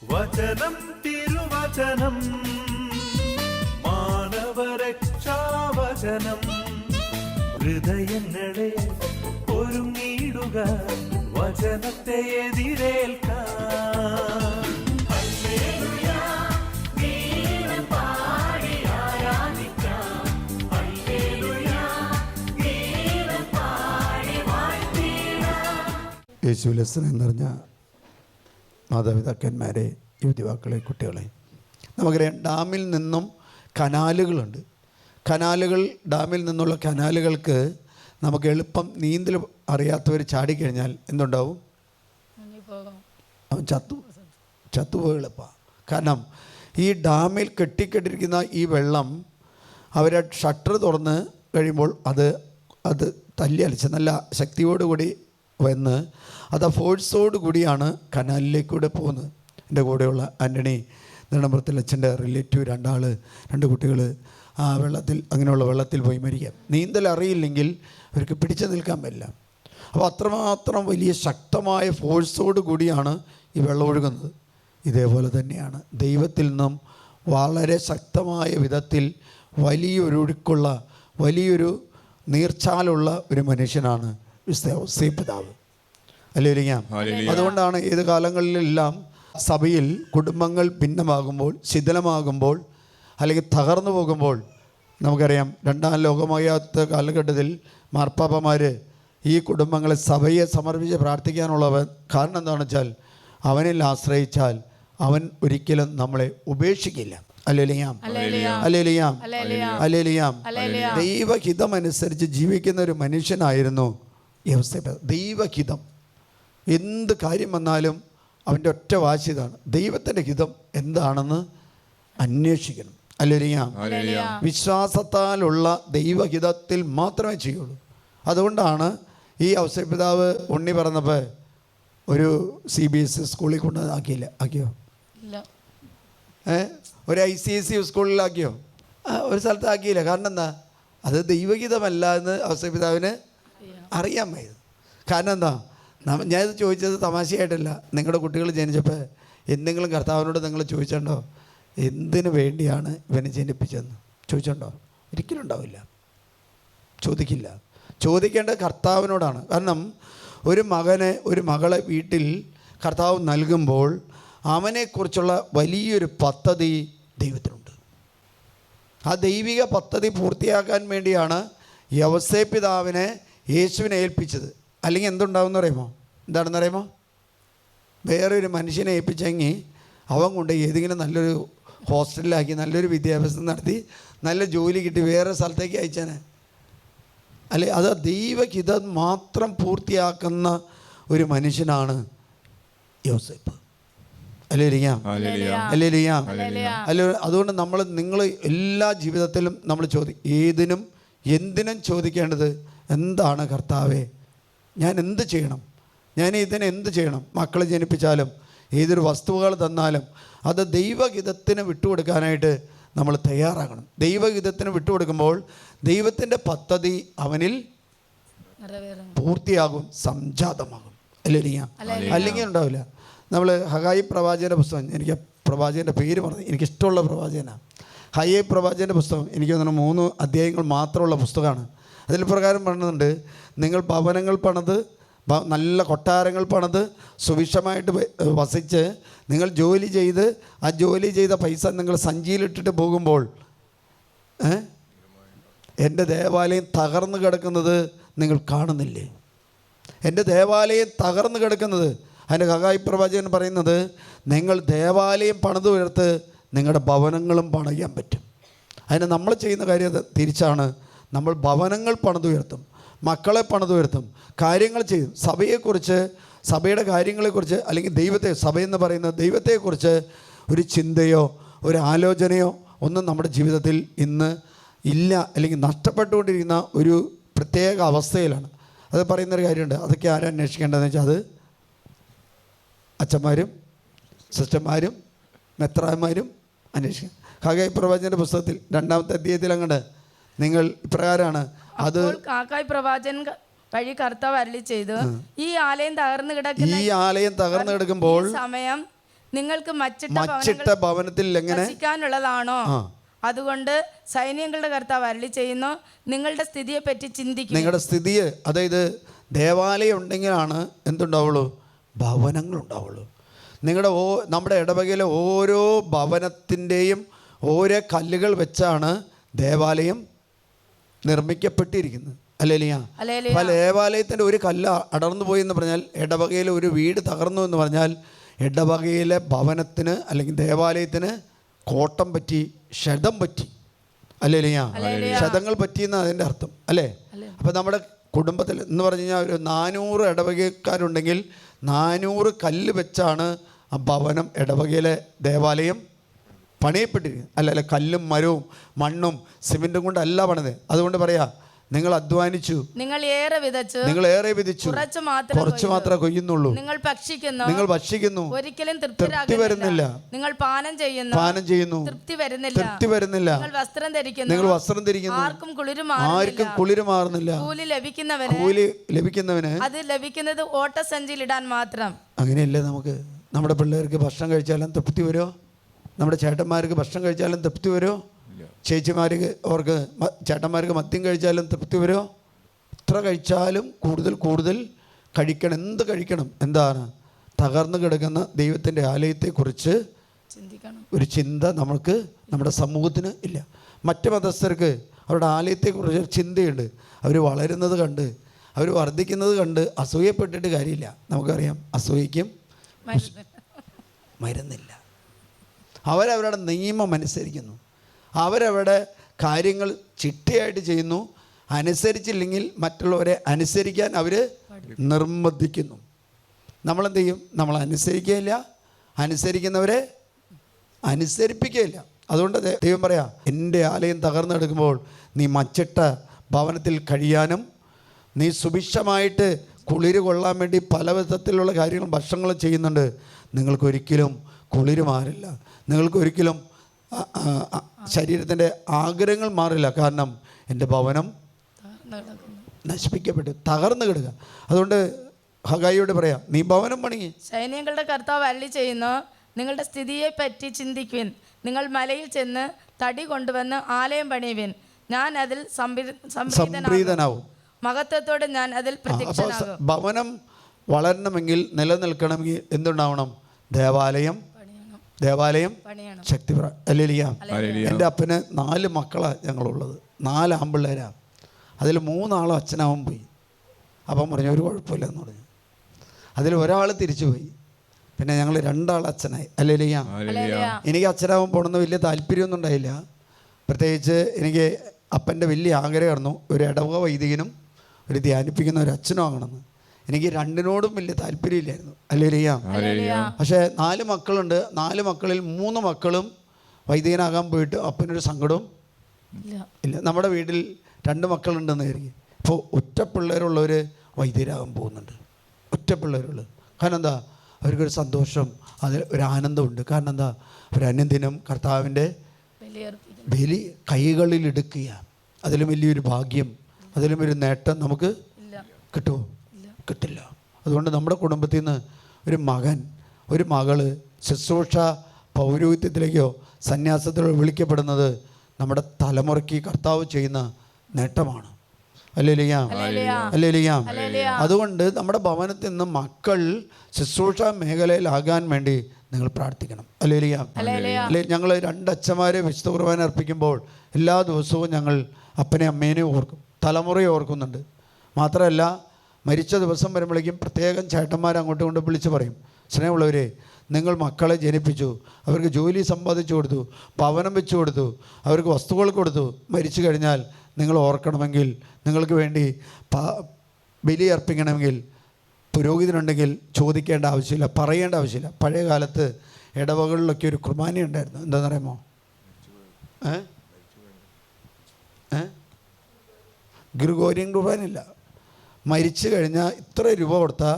വചനം തിരുവചനം മാനവരക്ഷാവചനം ഹൃദയങ്ങളെ ഒരുങ്ങിയിടുക വചനത്തെ എതിരേൽക്കാൻ. യേശുവിലെ സ്നേഹം നിറഞ്ഞ മാതാപിതാക്കന്മാരെ, യുവതിവാക്കളെ, കുട്ടികളെ, നമുക്കറിയാം ഡാമിൽ നിന്നും കനാലുകളുണ്ട്. ഡാമിൽ നിന്നുള്ള കനാലുകൾക്ക് നമുക്ക് എളുപ്പം നീന്തൽ അറിയാത്തവർ ചാടിക്കഴിഞ്ഞാൽ എന്തുണ്ടാവും? അവൻ ചത്തുപോയി എളുപ്പമാണ്. കാരണം ഈ ഡാമിൽ കെട്ടിക്കെട്ടിരിക്കുന്ന ഈ വെള്ളം അവരെ ഷട്ടർ തുറന്ന് കഴിയുമ്പോൾ അത് തല്ലി അലിച്ച് നല്ല ശക്തിയോടുകൂടി വന്ന് അത് ഫോഴ്സോട് കൂടിയാണ് കനാലിലേക്കൂടെ പോകുന്നത്. എൻ്റെ കൂടെയുള്ള ആൻ്റണി നെടുമ്പുറത്തിൽ അച്ഛൻ്റെ റിലേറ്റീവ് രണ്ട് കുട്ടികൾ ആ അങ്ങനെയുള്ള വെള്ളത്തിൽ പോയി മരിക്കാം. നീന്തൽ അറിയില്ലെങ്കിൽ അവർക്ക് പിടിച്ചു നിൽക്കാൻ പറ്റില്ല. അപ്പോൾ അത്രമാത്രം വലിയ ശക്തമായ ഫോഴ്സോട് കൂടിയാണ് ഈ വെള്ളം ഒഴുകുന്നത്. ഇതേപോലെ തന്നെയാണ് ദൈവത്തിൽ നിന്നും വളരെ ശക്തമായ വിധത്തിൽ വലിയൊരൊഴുക്കുള്ള വലിയൊരു നീർച്ചാലുള്ള ഒരു മനുഷ്യനാണ് ഔസേപ്പിതാവ്. ഹല്ലേലൂയ. അതുകൊണ്ടാണ് ഏത് കാലങ്ങളിലെല്ലാം സഭയിൽ കുടുംബങ്ങൾ ഭിന്നമാകുമ്പോൾ, ശിഥിലമാകുമ്പോൾ, അല്ലെങ്കിൽ തകർന്നു പോകുമ്പോൾ, നമുക്കറിയാം രണ്ടാം ലോകമഹായുദ്ധ കാലഘട്ടത്തിൽ മാർപ്പാപ്പമാർ ഈ കുടുംബങ്ങളെ സഭയെ സമർപ്പിച്ച് പ്രാർത്ഥിക്കാനുള്ളവൻ. കാരണം എന്താണെന്ന് വെച്ചാൽ അവനിൽ ആശ്രയിച്ചാൽ അവൻ ഒരിക്കലും നമ്മളെ ഉപേക്ഷിക്കില്ല. ദൈവഹിതമനുസരിച്ച് ജീവിക്കുന്ന ഒരു മനുഷ്യനായിരുന്നു യോസേപ്പ്. ദൈവഹിതം, എന്ത് കാര്യം വന്നാലും അവൻ്റെ ഒറ്റ വാശി ഇതാണ്, ദൈവത്തിൻ്റെ ഹിതം എന്താണെന്ന് അന്വേഷിക്കണം. വിശ്വാസത്താലുള്ള ദൈവഹിതത്തിൽ മാത്രമേ ചെയ്യുള്ളൂ. അതുകൊണ്ടാണ് ഈ ഔസേപ്പ് പിതാവ് ഉണ്ണി പറഞ്ഞപ്പോൾ ഒരു CBSE സ്കൂളിൽ ആക്കിയോ? ഒരു ICSE സ്കൂളിലാക്കിയോ? ഒരു സ്ഥലത്ത് ആക്കിയില്ല. കാരണം എന്താ? അത് ദൈവഹിതമല്ല എന്ന് ഔസേപ്പ് പിതാവിന് അറിയാൻ വയ്യത്. കാരണം എന്താ? ഞാനിത് ചോദിച്ചത് തമാശയായിട്ടല്ല. നിങ്ങളുടെ കുട്ടികൾ ജനിച്ചപ്പോൾ എന്തെങ്കിലും കർത്താവിനോട് നിങ്ങൾ ചോദിച്ചിട്ടുണ്ടോ എന്തിനു വേണ്ടിയാണ് ഇവനെ ജനിപ്പിച്ചതെന്ന്? ചോദിച്ചിട്ടുണ്ടോ? ഒരിക്കലും ഉണ്ടാവില്ല, ചോദിക്കില്ല. ചോദിക്കേണ്ടത് കർത്താവിനോടാണ്. കാരണം ഒരു മകളെ വീട്ടിൽ കർത്താവ് നൽകുമ്പോൾ അവനെക്കുറിച്ചുള്ള വലിയൊരു പദ്ധതി ദൈവത്തിനുണ്ട്. ആ ദൈവിക പദ്ധതി പൂർത്തിയാക്കാൻ വേണ്ടിയാണ് യോസേപ്പ് പിതാവിനെ യേശുവിനെ ഏൽപ്പിച്ചത്. അല്ലെങ്കിൽ എന്തുണ്ടാവുമെന്ന് അറിയുമോ? എന്താണെന്ന് അറിയുമോ? വേറൊരു മനുഷ്യനെ ഏൽപ്പിച്ചെങ്കിൽ അവൻ കൊണ്ട് ഏതെങ്കിലും നല്ലൊരു ഹോസ്റ്റലിലാക്കി നല്ലൊരു വിദ്യാഭ്യാസം നടത്തി നല്ല ജോലി കിട്ടി വേറെ സ്ഥലത്തേക്ക് അയച്ചാനെ. അല്ലെ, അത് ദൈവഹിതം മാത്രം പൂർത്തിയാക്കുന്ന ഒരു മനുഷ്യനാണ് യോസേപ്പ്. അതുകൊണ്ട് നിങ്ങൾ എല്ലാ ജീവിതത്തിലും നമ്മൾ ഏതിനും എന്തിനും ചോദിക്കേണ്ടത് എന്താണ്? കർത്താവേ, ഞാൻ എന്ത് ചെയ്യണം? ഞാൻ ഇതിന് എന്ത് ചെയ്യണം? മക്കളെ ജനിപ്പിച്ചാലും ഏതൊരു വസ്തുവകൾ തന്നാലും അത് ദൈവഹിതത്തിന് വിട്ടുകൊടുക്കാനായിട്ട് നമ്മൾ തയ്യാറാകണം. ദൈവഹിതത്തിന് വിട്ടുകൊടുക്കുമ്പോൾ ദൈവത്തിൻ്റെ പദ്ധതി അവനിൽ പൂർത്തിയാകും, സംജാതമാകും. അല്ലെങ്കിൽ ഉണ്ടാവില്ല. നമ്മൾ ഹഗായി പ്രവാചകൻ്റെ പുസ്തകം, എനിക്ക് പ്രവാചകൻ്റെ പേര് പറഞ്ഞു, എനിക്കിഷ്ടമുള്ള പ്രവാചകനാണ് ഹഗായി പ്രവാചകൻ്റെ പുസ്തകം. എനിക്ക് തോന്നുന്നു 3 അധ്യായങ്ങൾ മാത്രമുള്ള പുസ്തകമാണ്. അതിൽ പ്രകാരം പറയുന്നുണ്ട്, നിങ്ങൾ ഭവനങ്ങൾ പണിത്, നല്ല കൊട്ടാരങ്ങൾ പണിത്, സുഭിക്ഷമായിട്ട് വസിച്ച്, നിങ്ങൾ ജോലി ചെയ്ത് ആ ജോലി ചെയ്ത പൈസ നിങ്ങൾ സഞ്ചിയിലിട്ടിട്ട് പോകുമ്പോൾ എൻ്റെ ദേവാലയം തകർന്നു കിടക്കുന്നത് നിങ്ങൾ കാണുന്നില്ലേ? എൻ്റെ ദേവാലയം തകർന്നു കിടക്കുന്നത്. അതിൻ്റെ ഹഗായി പ്രവാചകൻ പറയുന്നത്, നിങ്ങൾ ദേവാലയം പണിതുയർത്ത് നിങ്ങളുടെ ഭവനങ്ങളും പണിയാൻ പറ്റും. അതിന് നമ്മൾ ചെയ്യുന്ന കാര്യം തിരിച്ചാണ്. നമ്മൾ ഭവനങ്ങൾ പണിതുയർത്തും, മക്കളെ പണിതുയർത്തും, കാര്യങ്ങൾ ചെയ്യും. സഭയെക്കുറിച്ച്, സഭയുടെ കാര്യങ്ങളെക്കുറിച്ച്, അല്ലെങ്കിൽ സഭയെന്ന് പറയുന്ന ദൈവത്തെക്കുറിച്ച് ഒരു ചിന്തയോ ഒരു ആലോചനയോ ഒന്നും നമ്മുടെ ജീവിതത്തിൽ ഇന്ന് ഇല്ല, അല്ലെങ്കിൽ നഷ്ടപ്പെട്ടുകൊണ്ടിരിക്കുന്ന ഒരു പ്രത്യേക അവസ്ഥയിലാണ്. അത് പറയുന്നൊരു കാര്യമുണ്ട്. അതൊക്കെ ആരും അന്വേഷിക്കേണ്ടതെന്ന് വെച്ചാൽ അത് അച്ഛന്മാരും സിസ്റ്റർമാരും മെത്രാന്മാരും അന്വേഷിക്കും. ഹഗായി പ്രവാചകന്റെ പുസ്തകത്തിൽ 2-ാമത്തെ അധ്യായത്തിൽ അങ്ങോട്ട് നിങ്ങൾ ഇപ്രകാരമാണ്. അത് ഹഗായി പ്രവാചകൻ വഴി കർത്താവ് അരുളി ചെയ്തു, ഈ ആലയം തകർന്നു കിടക്കുമ്പോൾ നിങ്ങൾക്ക് മച്ചിട്ട ഭവനത്തിൽ എങ്ങനെ വസിക്കാനുള്ളതാണോ? ആ. അതുകൊണ്ട് സൈന്യങ്ങളുടെ കർത്താവ് അരുളി ചെയ്യുന്നു, നിങ്ങളുടെ സ്ഥിതിയെ പറ്റി ചിന്തിക്കുക. നിങ്ങളുടെ സ്ഥിതിയെ, അതായത് ദേവാലയം ഉണ്ടെങ്കിലാണ് എന്തുണ്ടാവുള്ളൂ? ഭവനങ്ങളുണ്ടാവുള്ളൂ. നമ്മുടെ ഇടവകയിലെ ഓരോ ഭവനത്തിൻ്റെയും ഓരോ കല്ലുകൾ വെച്ചാണ് ദേവാലയം നിർമ്മിക്കപ്പെട്ടിരിക്കുന്നത്. അല്ലേലിയാ. അപ്പോൾ ദേവാലയത്തിൻ്റെ ഒരു കല്ല് അടർന്നു പോയി എന്ന് പറഞ്ഞാൽ, ഇടവകയിലെ ഒരു വീട് തകർന്നു എന്ന് പറഞ്ഞാൽ, ഇടവകയിലെ ഭവനത്തിന് അല്ലെങ്കിൽ ദേവാലയത്തിന് കോട്ടം പറ്റി, ക്ഷതം പറ്റി. അല്ലേലിയാ. ക്ഷതങ്ങൾ പറ്റിയെന്ന് അതിൻ്റെ അർത്ഥം അല്ലേ? അപ്പോൾ നമ്മുടെ കുടുംബത്തിൽ എന്ന് പറഞ്ഞു കഴിഞ്ഞാൽ ഒരു 400 ഇടവകക്കാരുണ്ടെങ്കിൽ 400 കല്ല് വെച്ചാണ് ആ ഭവനം, ഇടവകയിലെ ദേവാലയം പണിയപ്പെട്ടിരിക്കുന്നത്. അല്ല, കല്ലും മരവും മണ്ണും സിമെൻറ്റും കൊണ്ടല്ല പണിത്. അതുകൊണ്ട് പറയാം, നിങ്ങൾ അധ്വാനിച്ചു, നിങ്ങൾ ഏറെ വിതച്ചു, കുറച്ച് മാത്രമേ കൊയ്യുന്നുള്ളൂ. നിങ്ങൾ ഭക്ഷിക്കുന്നു, ഒരിക്കലും തൃപ്തി വരുന്നില്ല. നിങ്ങൾ പാനം ചെയ്യുന്നു, തൃപ്തി വരുന്നില്ല. നിങ്ങൾ വസ്ത്രം ധരിക്കുന്നു, ആർക്കും കുളിര് മാറുന്നില്ല. കൂലി ലഭിക്കുന്നവന് അത് ലഭിക്കുന്നത് ഓട്ടസഞ്ചിയിൽ ഇടാൻ മാത്രം. അങ്ങനെയല്ലേ നമുക്ക്? നമ്മുടെ പിള്ളേർക്ക് ഭക്ഷണം കഴിച്ചാലും തൃപ്തി വരുമോ? നമ്മുടെ ചേട്ടന്മാർക്ക് ഭക്ഷണം കഴിച്ചാലും തൃപ്തി വരുമോ? ചേട്ടന്മാർക്ക് മദ്യം കഴിച്ചാലും തൃപ്തി വരുമോ? എത്ര കഴിച്ചാലും കൂടുതൽ കഴിക്കണം. എന്ത് കഴിക്കണം? എന്താണ്? തകർന്നു കിടക്കുന്ന ദൈവത്തിൻ്റെ ആലയത്തെക്കുറിച്ച് ഒരു ചിന്ത നമുക്ക്, നമ്മുടെ സമൂഹത്തിന് ഇല്ല. മറ്റ് മതസ്ഥർക്ക് അവരുടെ ആലയത്തെക്കുറിച്ച് ചിന്തയുണ്ട്. അവർ വളരുന്നത് കണ്ട്, അവർ വർദ്ധിക്കുന്നത് കണ്ട് അസൂയപ്പെട്ടിട്ട് കാര്യമില്ല. നമുക്കറിയാം, അസൂയയ്ക്കും മരുന്നില്ല. അവരവരുടെ നിയമം അനുസരിക്കുന്നു, അവരവരുടെ കാര്യങ്ങൾ ചിട്ടയായിട്ട് ചെയ്യുന്നു. അനുസരിച്ചില്ലെങ്കിൽ മറ്റുള്ളവരെ അനുസരിക്കാൻ അവർ നിർബന്ധിക്കുന്നു. നമ്മളെന്ത് ചെയ്യും? നമ്മൾ അനുസരിക്കുകയില്ല, അനുസരിക്കുന്നവരെ അനുസരിപ്പിക്കുകയില്ല. അതുകൊണ്ട് ദൈവം പറയാം, എൻ്റെ ആലയം തകർന്നെടുക്കുമ്പോൾ നീ മച്ചിട്ട ഭവനത്തിൽ കഴിയാനും, നീ സുഭിക്ഷമായിട്ട് കുളിര് കൊള്ളാൻ വേണ്ടി പല വിധത്തിലുള്ള കാര്യങ്ങളും ഭക്ഷണങ്ങളും ചെയ്യുന്നുണ്ട്. നിങ്ങൾക്കൊരിക്കലും കുളിര് മാറില്ല, നിങ്ങൾക്കൊരിക്കലും ശരീരത്തിൻ്റെ ആഗ്രഹങ്ങൾ മാറില്ല. കാരണം എൻ്റെ ഭവനം നശിപ്പിക്കപ്പെട്ടു, തകർന്നു കിടക്കുക. അതുകൊണ്ട് ഹഗായിയോട് പറയാം, നീ ഭവനം പണിയ്. സൈന്യങ്ങളുടെ കർത്താവ് അരുളി ചെയ്യുന്നു, നിങ്ങളുടെ സ്ഥിതിയെ പറ്റി ചിന്തിക്കുവിൻ. നിങ്ങൾ മലയിൽ ചെന്ന് തടി കൊണ്ടുവന്ന് ആലയം പണിയുവിൻ. ഞാൻ അതിൽ സംപ്രീതനാവും, മഹത്വത്തോടെ ഞാൻ അതിൽ പ്രത്യക്ഷനാകും. ഭവനം വളരണമെങ്കിൽ, നിലനിൽക്കണമെങ്കിൽ എന്തുണ്ടാവണം? ദേവാലയം ശക്തി. അല്ലേലിയാ. എൻ്റെ അപ്പന് 4 മക്കളാണ് ഞങ്ങളുള്ളത്, 4 ആൺപിള്ളേരാണ്. അതിൽ 3 ആളും അച്ഛനാവും പോയി. അപ്പം പറഞ്ഞു ഒരു കുഴപ്പമില്ലെന്ന് പറഞ്ഞു. അതിൽ ഒരാൾ തിരിച്ചു പോയി. പിന്നെ ഞങ്ങൾ 2 ആൾ അച്ഛനായി. അല്ലേലിയാ. എനിക്ക് അച്ഛനാവും പോകണമെന്ന് വലിയ താല്പര്യമൊന്നും ഉണ്ടായില്ല. പ്രത്യേകിച്ച് എനിക്ക് അപ്പൻ്റെ വലിയ ആഗ്രഹമായിരുന്നു ഒരു ഇടവക വൈദികനും ഒരു ധ്യാനിപ്പിക്കുന്ന ഒരു അച്ഛനും ആകണമെന്ന്. എനിക്ക് 2നോടും വലിയ താല്പര്യമില്ലായിരുന്നു. അല്ലേലിയാ. പക്ഷേ 4 മക്കളുണ്ട്. 4 മക്കളിൽ 3 മക്കളും വൈദികനാകാൻ പോയിട്ട് അപ്പനൊരു സങ്കടവും ഇല്ല. നമ്മുടെ വീട്ടിൽ 2 മക്കളുണ്ടെന്ന് കരുതി. ഇപ്പോൾ ഒറ്റ പിള്ളേരുള്ളവർ വൈദികരാകാൻ പോകുന്നുണ്ട്. ഒറ്റ പിള്ളേരുള്ളത്. കാരണം എന്താ? അവർക്കൊരു സന്തോഷം, അതിൽ ഒരു ആനന്ദമുണ്ട്. കാരണം എന്താ? ഒരു അനുദിനം കർത്താവിൻ്റെ ബലി കൈകളിൽ എടുക്കുക. അതിലും വലിയൊരു ഭാഗ്യം, അതിലും ഒരു നേട്ടം നമുക്ക് കിട്ടുമോ? കിട്ടില്ല. അതുകൊണ്ട് നമ്മുടെ കുടുംബത്തിൽ നിന്ന് ഒരു മകൻ, ഒരു മകള് ശുശ്രൂഷ പൗരോഹിത്യത്തിലേക്കോ സന്യാസത്തിലോ വിളിക്കപ്പെടുന്നത് നമ്മുടെ തലമുറയ്ക്ക് കർത്താവ് ചെയ്യുന്ന നേട്ടമാണ്. അല്ലേലിയാ. അതുകൊണ്ട് നമ്മുടെ ഭവനത്തിൽ നിന്ന് മക്കൾ ശുശ്രൂഷ മേഖലയിലാകാൻ വേണ്ടി നിങ്ങൾ പ്രാർത്ഥിക്കണം. അല്ലേലിയാ. ഞങ്ങൾ 2 അച്ഛന്മാരെ വിശുദ്ധ കുർബാന അർപ്പിക്കുമ്പോൾ എല്ലാ ദിവസവും ഞങ്ങൾ അപ്പനെ അമ്മേനെയും ഓർക്കും, തലമുറയെ ഓർക്കുന്നുണ്ട്. മാത്രമല്ല, മരിച്ച ദിവസം വരുമ്പോഴേക്കും പ്രത്യേകം ചേട്ടന്മാർ അങ്ങോട്ടും കൊണ്ട് വിളിച്ച് പറയും, സ്നേഹമുള്ളവരെ, നിങ്ങൾ മക്കളെ ജനിപ്പിച്ചു, അവർക്ക് ജോലി സമ്പാദിച്ചു കൊടുത്തു, ഭവനം വെച്ചു കൊടുത്തു, അവർക്ക് വസ്തുക്കൾ കൊടുത്തു. മരിച്ചു കഴിഞ്ഞാൽ നിങ്ങൾ ഓർക്കണമെങ്കിൽ, നിങ്ങൾക്ക് വേണ്ടി ബലി അർപ്പിക്കണമെങ്കിൽ പുരോഹിതനുണ്ടെങ്കിൽ ചോദിക്കേണ്ട ആവശ്യമില്ല, പറയേണ്ട ആവശ്യമില്ല. പഴയ കാലത്ത് ഇടവകളിലൊക്കെ ഒരു കുർബാന ഉണ്ടായിരുന്നു. എന്താണെന്നറിയാമോ? ഗ്രിഗോറിയൻ കുർബാനയില്ല. മരിച്ചു കഴിഞ്ഞാൽ ഇത്ര രൂപ കൊടുത്താൽ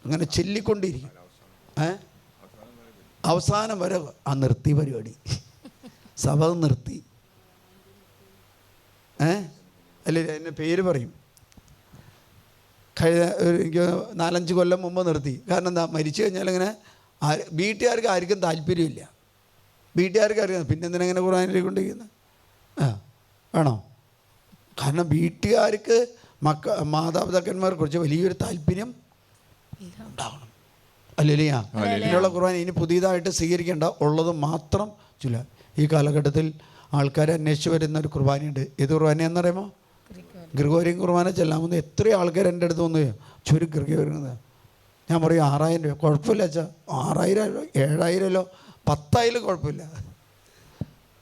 അങ്ങനെ ചൊല്ലിക്കൊണ്ടിരിക്കും. അവസാനം വരെ നിർത്തി പരിപാടി, സഭ നിർത്തി. അല്ലേ, അതിൻ്റെ പേര് പറയും. കഴിഞ്ഞ എനിക്ക് 4-5 കൊല്ലം മുമ്പ് നിർത്തി. കാരണം എന്താ? മരിച്ചു കഴിഞ്ഞാൽ ഇങ്ങനെ വീട്ടുകാർക്ക് ആർക്കും താല്പര്യമില്ല. വീട്ടുകാർക്ക് അറിയാം, പിന്നെ എന്തിനെങ്ങനെ ഖുർആനിലേക്ക് കൊണ്ടിരിക്കുന്നത്? വേണോ? കാരണം വീട്ടുകാർക്ക് മാതാപിതാക്കന്മാരെ കുറിച്ച് വലിയൊരു താല്പര്യം ഉണ്ടാവണം. അല്ലേലിയാ? ഇതിനുള്ള ഖുർആൻ ഇനി പുതിയതായിട്ട് സ്വീകരിക്കേണ്ട, ഉള്ളത് മാത്രം ചൊല്ല. ഈ കാലഘട്ടത്തിൽ ആൾക്കാർ അന്വേഷിച്ച് വരുന്ന ഒരു കുർബാനയുണ്ട്. ഏത് കുർബാനയെന്നറിയാമോ? ഗ്രിഗോറിയൻ കുർബാന ചെല്ലാമെന്ന് എത്ര ആൾക്കാർ എൻ്റെ അടുത്ത് വന്ന് ചുരു ഗ്രിഗോറിയൻ. ഞാൻ പറയും 6000 രൂപ. കുഴപ്പമില്ല അച്ഛാ, 6000 7000 10,000 കുഴപ്പമില്ല.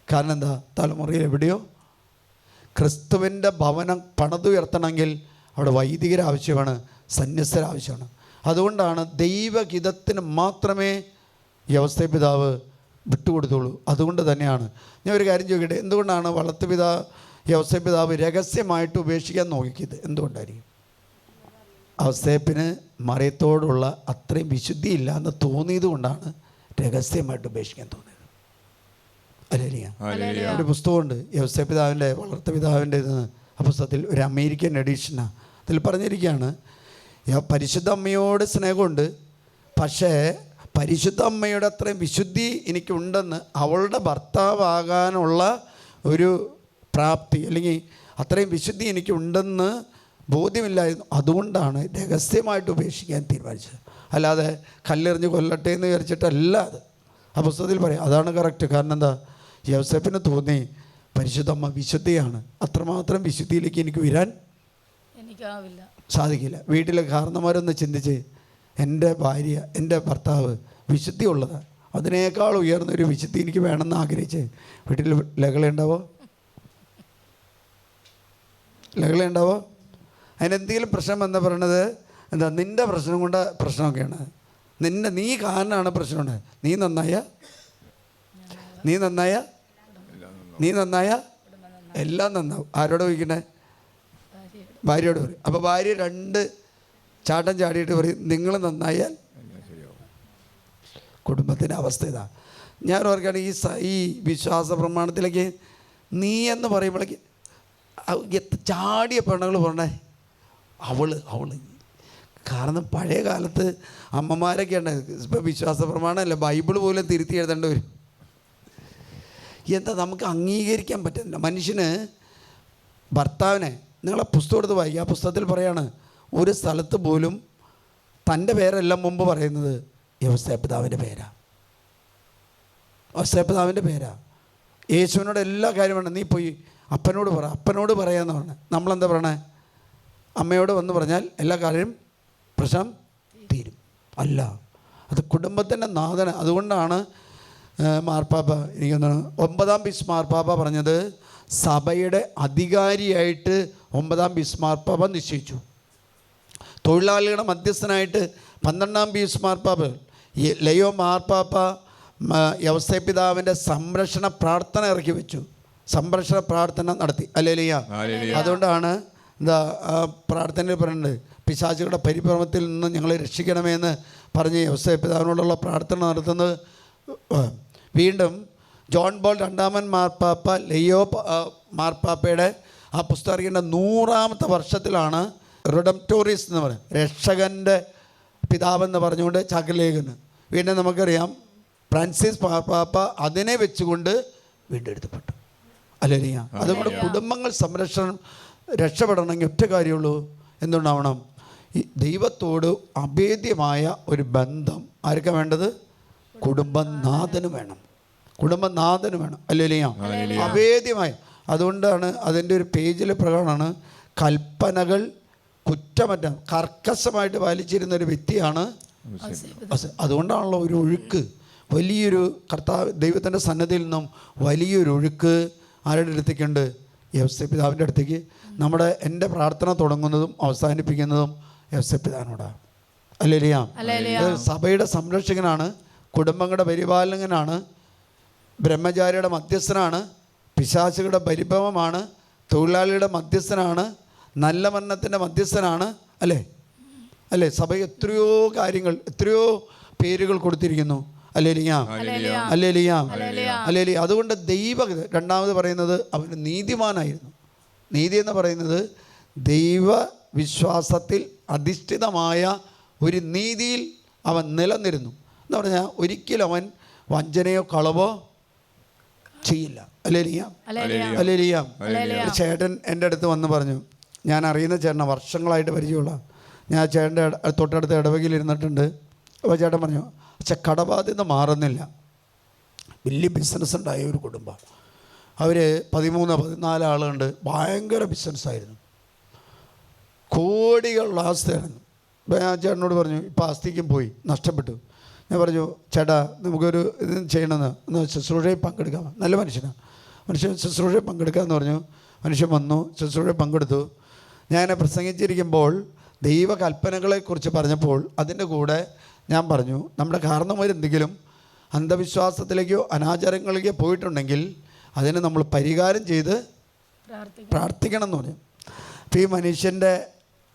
കാരണം എന്താ? തലമുറയിൽ എവിടെയോ ക്രിസ്തുവിൻ്റെ ഭവനം പണിതുയർത്തണമെങ്കിൽ അവിടെ വൈദികർ ആവശ്യമാണ്, സന്യസ്തർ ആവശ്യമാണ്. അതുകൊണ്ടാണ് ദൈവഹിതത്തിന് മാത്രമേ യവസ്ഥ പിതാവ് വിട്ടുകൊടുത്തുള്ളൂ. അതുകൊണ്ട് തന്നെയാണ് ഞാൻ ഒരു കാര്യം ചോദിക്കട്ടെ, എന്തുകൊണ്ടാണ് യവസ്ഥ പിതാവ് രഹസ്യമായിട്ട് ഉപേക്ഷിക്കാൻ നോക്കിയത്? എന്തുകൊണ്ടായിരിക്കും? ഔസേപ്പിന് മറിയത്തോടുള്ള അത്രയും വിശുദ്ധിയില്ല എന്ന് തോന്നിയത് കൊണ്ടാണ് രഹസ്യമായിട്ട് ഉപേക്ഷിക്കാൻ തോന്നിയത്. അല്ലേലിയ? ഒരു പുസ്തകമുണ്ട് യവസ്ഥ പിതാവിൻ്റെ, വളർത്ത പിതാവിൻ്റെ ആ പുസ്തകത്തിൽ ഒരു അമേരിക്കൻ എഡിഷനാണ്. അതിൽ പറഞ്ഞിരിക്കുകയാണ്, പരിശുദ്ധ അമ്മയോട് സ്നേഹമുണ്ട്, പക്ഷേ പരിശുദ്ധ അമ്മയുടെ അത്രയും വിശുദ്ധി എനിക്കുണ്ടെന്ന് അവളുടെ ഭർത്താവാകാനുള്ള ഒരു പ്രാപ്തി, അല്ലെങ്കിൽ അത്രയും വിശുദ്ധി എനിക്കുണ്ടെന്ന് ബോധ്യമില്ലായിരുന്നു. അതുകൊണ്ടാണ് രഹസ്യമായിട്ട് ഉപേക്ഷിക്കാൻ തീരുമാനിച്ചത്. അല്ലാതെ കല്ലെറിഞ്ഞ് കൊല്ലട്ടെ എന്ന് വിചാരിച്ചിട്ടല്ല. അത് ആ പുസ്തകത്തിൽ പറയാം. അതാണ് കറക്റ്റ്. കാരണം എന്താ? യോസേപ്പിന് തോന്നി പരിശുദ്ധ അമ്മ വിശുദ്ധിയാണ്, അത്രമാത്രം വിശുദ്ധിയിലേക്ക് എനിക്ക് വരാൻ എനിക്കാവില്ല, സാധിക്കില്ല. വീട്ടിലെ കാരണന്മാരൊന്ന് ചിന്തിച്ച്, എൻ്റെ ഭാര്യ, എൻ്റെ ഭർത്താവ് വിശുദ്ധി ഉള്ളതാണ്, അതിനേക്കാൾ ഉയർന്നൊരു വിശുദ്ധി എനിക്ക് വേണമെന്ന് ആഗ്രഹിച്ച് വീട്ടിൽ ലഹളയുണ്ടാവോ? ലഹളയുണ്ടാവോ? അതിനെന്തെങ്കിലും പ്രശ്നം എന്ന് പറയണത് എന്താ? നിൻ്റെ പ്രശ്നം കൊണ്ട് പ്രശ്നമൊക്കെയാണ്. നീ കാരണമാണ് പ്രശ്നമുണ്ട്. നീ നന്നായ എല്ലാം നന്നാവും. ആരോട് ചോദിക്കണേ? ഭാര്യയോട് പറയും. അപ്പോൾ ഭാര്യ 2 ചാട്ടം ചാടിയിട്ട് പറയും, നിങ്ങൾ നന്നായാൽ കുടുംബത്തിൻ്റെ അവസ്ഥ ഇതാ. ഞാൻ ഓർക്കുകയാണ് ഈ വിശ്വാസ പ്രമാണത്തിലേക്ക് നീ എന്ന് പറയുമ്പോഴേക്ക് ചാടിയ പെണ്ണുങ്ങൾ പറഞ്ഞേ അവള്. കാരണം പഴയ കാലത്ത് അമ്മമാരൊക്കെ ഉണ്ട്. ഇപ്പോൾ വിശ്വാസ പ്രമാണമല്ല, ബൈബിൾ പോലും തിരുത്തി എഴുതേണ്ടി വരും. എന്താ നമുക്ക് അംഗീകരിക്കാൻ പറ്റുന്നില്ല. മനുഷ്യന് ഭർത്താവിനെ, നിങ്ങളെ പുസ്തകം എടുത്ത് വായിക്കുക. ആ പുസ്തകത്തിൽ പറയാണ്, ഒരു സ്ഥലത്ത് പോലും തൻ്റെ പേരെല്ലാം മുമ്പ് പറയുന്നത് യവസേപിതാവിൻ്റെ പേരാണ്. യവസേപിതാവിൻ്റെ പേരാണ്. യേശുവിനോട് എല്ലാ കാര്യമാണ്, നീ പോയി അപ്പനോട് പറയാമെന്ന് പറഞ്ഞത്. നമ്മളെന്താ പറയണേ? അമ്മയോട് വന്ന് പറഞ്ഞാൽ എല്ലാ കാര്യം പ്രശ്നം തീരും. അല്ല, അത് കുടുംബത്തിൻ്റെ നാഥന. അതുകൊണ്ടാണ് മാർപ്പാപ്പ, എനിക്കൊന്നാണ് 9-ാം പീസ് മാർപ്പാപ്പ പറഞ്ഞത്, സഭയുടെ അധികാരിയായിട്ട് 9-ാം പീസ് മാർപ്പാപ്പ നിശ്ചയിച്ചു. തൊഴിലാളികളുടെ മധ്യസ്ഥനായിട്ട് 12-ാം പീസ് മാർപ്പാപ്പ ലയോ മാർപ്പാപ്പ യവസേപിതാവിൻ്റെ സംരക്ഷണ പ്രാർത്ഥന ഇറക്കി വെച്ചു. സംരക്ഷണ പ്രാർത്ഥന നടത്തി. അല്ലേലിയ? അതുകൊണ്ടാണ് എന്താ ആ പ്രാർത്ഥനയിൽ പറയുന്നത്, പിശാചുകളുടെ പരിഭ്രമത്തിൽ നിന്ന് ഞങ്ങളെ രക്ഷിക്കണമെന്ന് പറഞ്ഞ് യവസേപിതാവിനോടുള്ള പ്രാർത്ഥന നടത്തുന്നത്. വീണ്ടും ജോൺ പോൾ 2-ാമൻ മാർപ്പാപ്പ ലയോ മാർപ്പാപ്പയുടെ ആ പുസ്തകം ഇറങ്ങിയ 100-ാമത്തെ വർഷത്തിലാണ് റിഡംപ്റ്റോറിയസ് എന്ന് പറയുന്നത്, രക്ഷകൻ്റെ പിതാവെന്ന് പറഞ്ഞുകൊണ്ട് ചാക്കലേഖന്. വീണ്ടും നമുക്കറിയാം ഫ്രാൻസിസ് മാർപ്പാപ്പ അതിനെ വെച്ചുകൊണ്ട് വീണ്ടെടുത്തപ്പെട്ടു. അല്ലേലിയ? അതുകൊണ്ട് കുടുംബങ്ങൾ രക്ഷപ്പെടണമെങ്കിൽ ഒറ്റ കാര്യമുള്ളൂ, എന്തുണ്ടാവണം? ഈ ദൈവത്തോട് അഭേദ്യമായ ഒരു ബന്ധം ആർക്കാണ് വേണ്ടത്? കുടുംബനാഥനും വേണം. അല്ലേലിയ? അഭേദ്യമായ. അതുകൊണ്ടാണ് അതിൻ്റെ ഒരു പേജിൽ പ്രകാരമാണ് കൽപ്പനകൾ കുറ്റമറ്റ കർക്കശമായിട്ട് പാലിച്ചിരുന്ന ഒരു വ്യക്തിയാണ്. അതുകൊണ്ടാണല്ലോ ഒരു ഒഴുക്ക്, വലിയൊരു ദൈവത്തിൻ്റെ സന്നദ്ധിയിൽ നിന്നും വലിയൊരു ഒഴുക്ക് ആരുടെ അടുത്തേക്കുണ്ട്? യവസേപിതാവിൻ്റെ അടുത്തേക്ക്. എൻ്റെ പ്രാർത്ഥന തുടങ്ങുന്നതും അവസാനിപ്പിക്കുന്നതും യവസേപിതാവിനോടാണ്. അല്ലേലിയ? സഭയുടെ സംരക്ഷകനാണ്, കുടുംബങ്ങളുടെ പരിപാലകനാണ്, ബ്രഹ്മചാരിയുടെ മധ്യസ്ഥനാണ്, പിശാചുകളുടെ പരിഭവമാണ്, തൊഴിലാളിയുടെ മധ്യസ്ഥനാണ്, നല്ല മരണത്തിൻ്റെ മധ്യസ്ഥനാണ്. അല്ലേ? സഭ എത്രയോ കാര്യങ്ങൾ, എത്രയോ പേരുകൾ കൊടുത്തിരിക്കുന്നു. അല്ലേലിയ? അതുകൊണ്ട് രണ്ടാമത് പറയുന്നത് അവന് നീതിമാനായിരുന്നു. നീതി എന്ന് പറയുന്നത് ദൈവവിശ്വാസത്തിൽ അധിഷ്ഠിതമായ ഒരു നീതിയിൽ അവൻ നിലനിരുന്നു. എന്ന് പറഞ്ഞാൽ ഒരിക്കലും അവൻ വഞ്ചനയോ കളവോ ചെയ്യില്ല. അല്ലേലിയാം. ഒരു ചേട്ടൻ എൻ്റെ അടുത്ത് വന്ന് പറഞ്ഞു, ഞാൻ അറിയുന്ന ചേട്ടനെ വർഷങ്ങളായിട്ട് പരിചയമുള്ള, ഞാൻ ചേട്ടൻ്റെ തൊട്ടടുത്ത ഇടവകയിൽ ഇരുന്നിട്ടുണ്ട്. അപ്പോൾ ചേട്ടൻ പറഞ്ഞു, പക്ഷെ കടബാധ്യത മാറുന്നില്ല. വലിയ ബിസിനസ് ഉണ്ടായ ഒരു കുടുംബം, അവർ 13-14 ആളുണ്ട്, ഭയങ്കര ബിസിനസ്സായിരുന്നു, കോടികളുള്ള ആസ്തിയായിരുന്നു. അപ്പോൾ ഞാൻ ചേട്ടനോട് പറഞ്ഞു, ഇപ്പോൾ ആസ്തിക്കും പോയി, നഷ്ടപ്പെട്ടു. ഞാൻ പറഞ്ഞു, ചേട്ടാ നമുക്കൊരു ഇത് ചെയ്യണമെന്ന്, ശുശ്രൂഷയിൽ പങ്കെടുക്കാം. നല്ല മനുഷ്യനാണ്, മനുഷ്യൻ ശുശ്രൂഷയിൽ പങ്കെടുക്കാമെന്ന് പറഞ്ഞു. മനുഷ്യൻ വന്നു, ശുശ്രൂഷയിൽ പങ്കെടുത്തു. ഞാൻ പ്രസംഗിച്ചിരിക്കുമ്പോൾ ദൈവകൽപ്പനകളെക്കുറിച്ച് പറഞ്ഞപ്പോൾ അതിൻ്റെ കൂടെ ഞാൻ പറഞ്ഞു, നമ്മുടെ കാരണവരെന്തെങ്കിലും അന്ധവിശ്വാസത്തിലേക്കോ അനാചാരങ്ങളിലേക്കോ പോയിട്ടുണ്ടെങ്കിൽ അതിന് നമ്മൾ പരിഹാരം ചെയ്ത് പ്രാർത്ഥിക്കണം എന്ന് പറഞ്ഞു. അപ്പോൾ ഈ മനുഷ്യൻ്റെ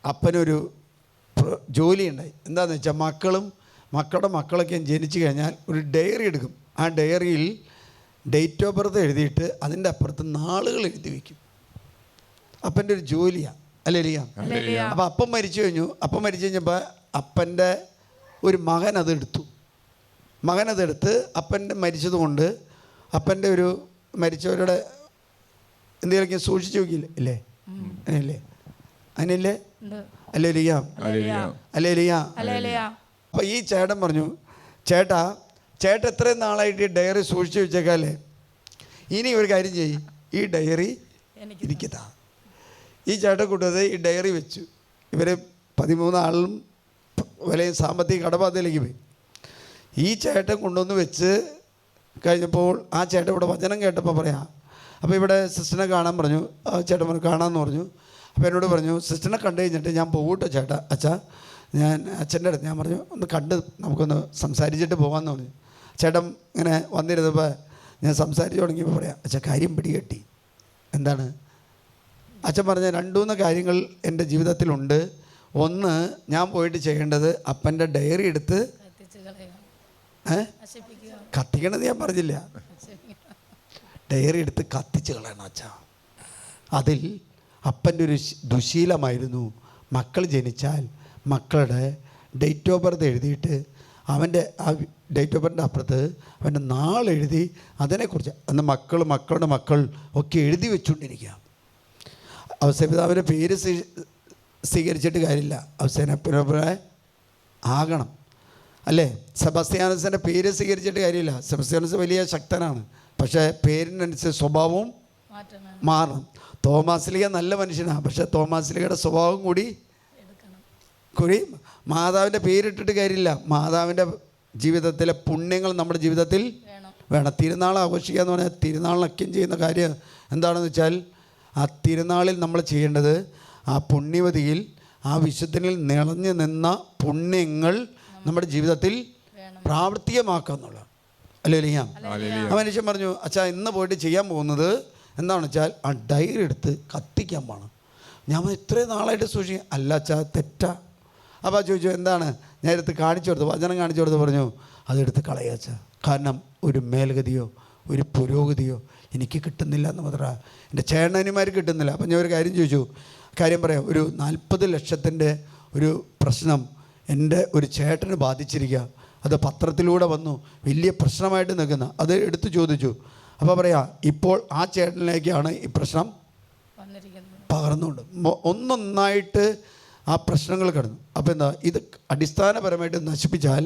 അപ്പനൊരു ജോലിയുണ്ടായി. എന്താണെന്ന് വെച്ചാൽ മക്കളുടെ മക്കളൊക്കെ ജനിച്ചു കഴിഞ്ഞാൽ ഒരു ഡയറി എടുക്കും. ആ ഡയറിയിൽ ഡേറ്റ് ഓഫ് ബർത്ത് എഴുതിയിട്ട് അതിൻ്റെ അപ്പുറത്ത് നാളുകൾ എഴുതി വയ്ക്കും. അപ്പൻ്റെ ഒരു ജോലിയാണ്. അല്ലേലിയാം. അപ്പോൾ അപ്പം മരിച്ചു കഴിഞ്ഞപ്പോൾ അപ്പൻ്റെ ഒരു മകനതെടുത്ത് അപ്പൻ്റെ മരിച്ചതുകൊണ്ട് അപ്പൻ്റെ ഒരു മരിച്ചവരുടെ എന്തെങ്കിലുമൊക്കെ സൂക്ഷിച്ചു നോക്കിയില്ലേ? ഇല്ലേ? അല്ലേ? അതിനില്ലേ? അല്ലേലിയാം. അപ്പോൾ ഈ ചേട്ടൻ പറഞ്ഞു, ചേട്ടാ എത്രയും നാളായിട്ട് ഈ ഡയറി സൂക്ഷിച്ച് വെച്ചേക്കാല്ലേ, ഇനി ഒരു കാര്യം ചെയ്യും, ഈ ഡയറി എനിക്ക് താ. ഈ ചേട്ടൻ കൂട്ടത് ഈ ഡയറി വെച്ചു. ഇവർ 13 ആളും വലിയ സാമ്പത്തിക കടബാധയിലേക്ക് പോയി. ഈ ചേട്ടൻ കൊണ്ടുവന്ന് വെച്ച് കഴിഞ്ഞപ്പോൾ ആ ചേട്ടൻ ഇവിടെ വചനം കേട്ടപ്പോൾ പറയാം. അപ്പോൾ ഇവിടെ സിസ്റ്ററിനെ കാണാൻ പറഞ്ഞു. ആ ചേട്ടൻ പറഞ്ഞു കാണാമെന്ന് പറഞ്ഞു. അപ്പോൾ എന്നോട് പറഞ്ഞു, സിസ്റ്ററിനെ കണ്ടു കഴിഞ്ഞിട്ട് ഞാൻ പോകട്ടോ ചേട്ടാ, അച്ഛാ ഞാൻ അച്ഛൻ്റെ അടുത്ത് ഞാൻ പറഞ്ഞു ഒന്ന് കണ്ട് നമുക്കൊന്ന് സംസാരിച്ചിട്ട് പോകാമെന്ന് പറഞ്ഞു. ചേട്ടൻ ഇങ്ങനെ വന്നിരുന്നപ്പോൾ ഞാൻ സംസാരിച്ച് തുടങ്ങിയപ്പോൾ പറയാം, അച്ഛാ കാര്യം പിടികെട്ടി. എന്താണ്? അച്ഛൻ പറഞ്ഞ 2-3 കാര്യങ്ങൾ എൻ്റെ ജീവിതത്തിലുണ്ട്. ഒന്ന്, ഞാൻ പോയിട്ട് ചെയ്യേണ്ടത് അപ്പൻ്റെ ഡയറി എടുത്ത് കത്തിക്കണമെന്ന് ഞാൻ പറഞ്ഞില്ല, ഡയറി എടുത്ത് കത്തിച്ച് കളയണം അച്ഛാ. അതിൽ അപ്പൻ്റെ ഒരു ദുശീലമായിരുന്നു, മക്കൾ ജനിച്ചാൽ മക്കളുടെ ഡേറ്റ് ഓഫ് ബർത്ത് എഴുതിയിട്ട് അവൻ്റെ ആ ഡേറ്റ് ഓഫ് ബർത്തിൻ്റെ അപ്പുറത്ത് അവൻ്റെ നാളെഴുതി അതിനെക്കുറിച്ച് അന്ന് മക്കളുടെ മക്കൾ ഒക്കെ എഴുതി വെച്ചുകൊണ്ടിരിക്കുക. ഔസേപിതാവിൻ്റെ പേര് സ്വീകരിച്ചിട്ട് കാര്യമില്ല, ഔസേനപ്പനെ ആകണം. അല്ലേ? സെബസ്ത്യാനോസിൻ്റെ പേര് സ്വീകരിച്ചിട്ട് കാര്യമില്ല. സെബസ്ത്യാനോസ് വലിയ ശക്തനാണ്, പക്ഷേ പേരിനനുസരിച്ച് സ്വഭാവവും മാറണം. തോമാസ്ലിക നല്ല മനുഷ്യനാണ്, പക്ഷേ തോമാസ്ലികയുടെ സ്വഭാവം കൂടി മാതാവിൻ്റെ പേരിട്ടിട്ട് കാര്യമില്ല. മാതാവിൻ്റെ ജീവിതത്തിലെ പുണ്യങ്ങൾ നമ്മുടെ ജീവിതത്തിൽ വേണം. തിരുനാൾ ആഘോഷിക്കുക എന്ന് പറഞ്ഞാൽ തിരുനാളിനൊക്കെയും ചെയ്യുന്ന കാര്യം എന്താണെന്ന് വെച്ചാൽ ആ തിരുനാളിൽ നമ്മൾ ചെയ്യേണ്ടത് ആ പുണ്യവതിയിൽ ആ വിശുദ്ധനിൽ നിറഞ്ഞു നിന്ന പുണ്യങ്ങൾ നമ്മുടെ ജീവിതത്തിൽ പ്രാവർത്തികമാക്കുക എന്നുള്ളത്. അല്ലേലിയാം. ആ മനുഷ്യൻ പറഞ്ഞു, അച്ഛാ ഇന്ന് പോയിട്ട് ചെയ്യാൻ പോകുന്നത് എന്താണെന്ന് വെച്ചാൽ ആ ഡയറി എടുത്ത് കത്തിക്കാൻ പോകണം. ഞാൻ ഇത്രയും നാളായിട്ട് സൂക്ഷിക്കും. അല്ല അച്ഛാ തെറ്റാ. അപ്പോൾ ചോദിച്ചു എന്താണ്? ഞാൻ എടുത്ത് കാണിച്ചു കൊടുത്തു, വചനം കാണിച്ചു കൊടുത്ത് പറഞ്ഞു അതെടുത്ത് കളയാച്ച. കാരണം ഒരു മേൽഗതിയോ ഒരു പുരോഗതിയോ എനിക്ക് കിട്ടുന്നില്ല എന്ന് മാത്രമാണ്, എൻ്റെ ചേട്ടനിമാർ കിട്ടുന്നില്ല. അപ്പം ഞാൻ ഒരു കാര്യം ചോദിച്ചു, കാര്യം പറയാം. ഒരു 40 ലക്ഷത്തിൻ്റെ ഒരു പ്രശ്നം എൻ്റെ ഒരു ചേട്ടന് ബാധിച്ചിരിക്കുക. അത് പത്രത്തിലൂടെ വന്നു, വലിയ പ്രശ്നമായിട്ട് നിൽക്കുന്ന അത് എടുത്തു ചോദിച്ചു. അപ്പോൾ പറയാം ഇപ്പോൾ ആ ചേട്ടനിലേക്കാണ് ഈ പ്രശ്നം പകർന്നുകൊണ്ട് ഒന്നൊന്നായിട്ട് ആ പ്രശ്നങ്ങൾ കിടന്നു. അപ്പോൾ എന്താ, ഇത് അടിസ്ഥാനപരമായിട്ട് നശിപ്പിച്ചാൽ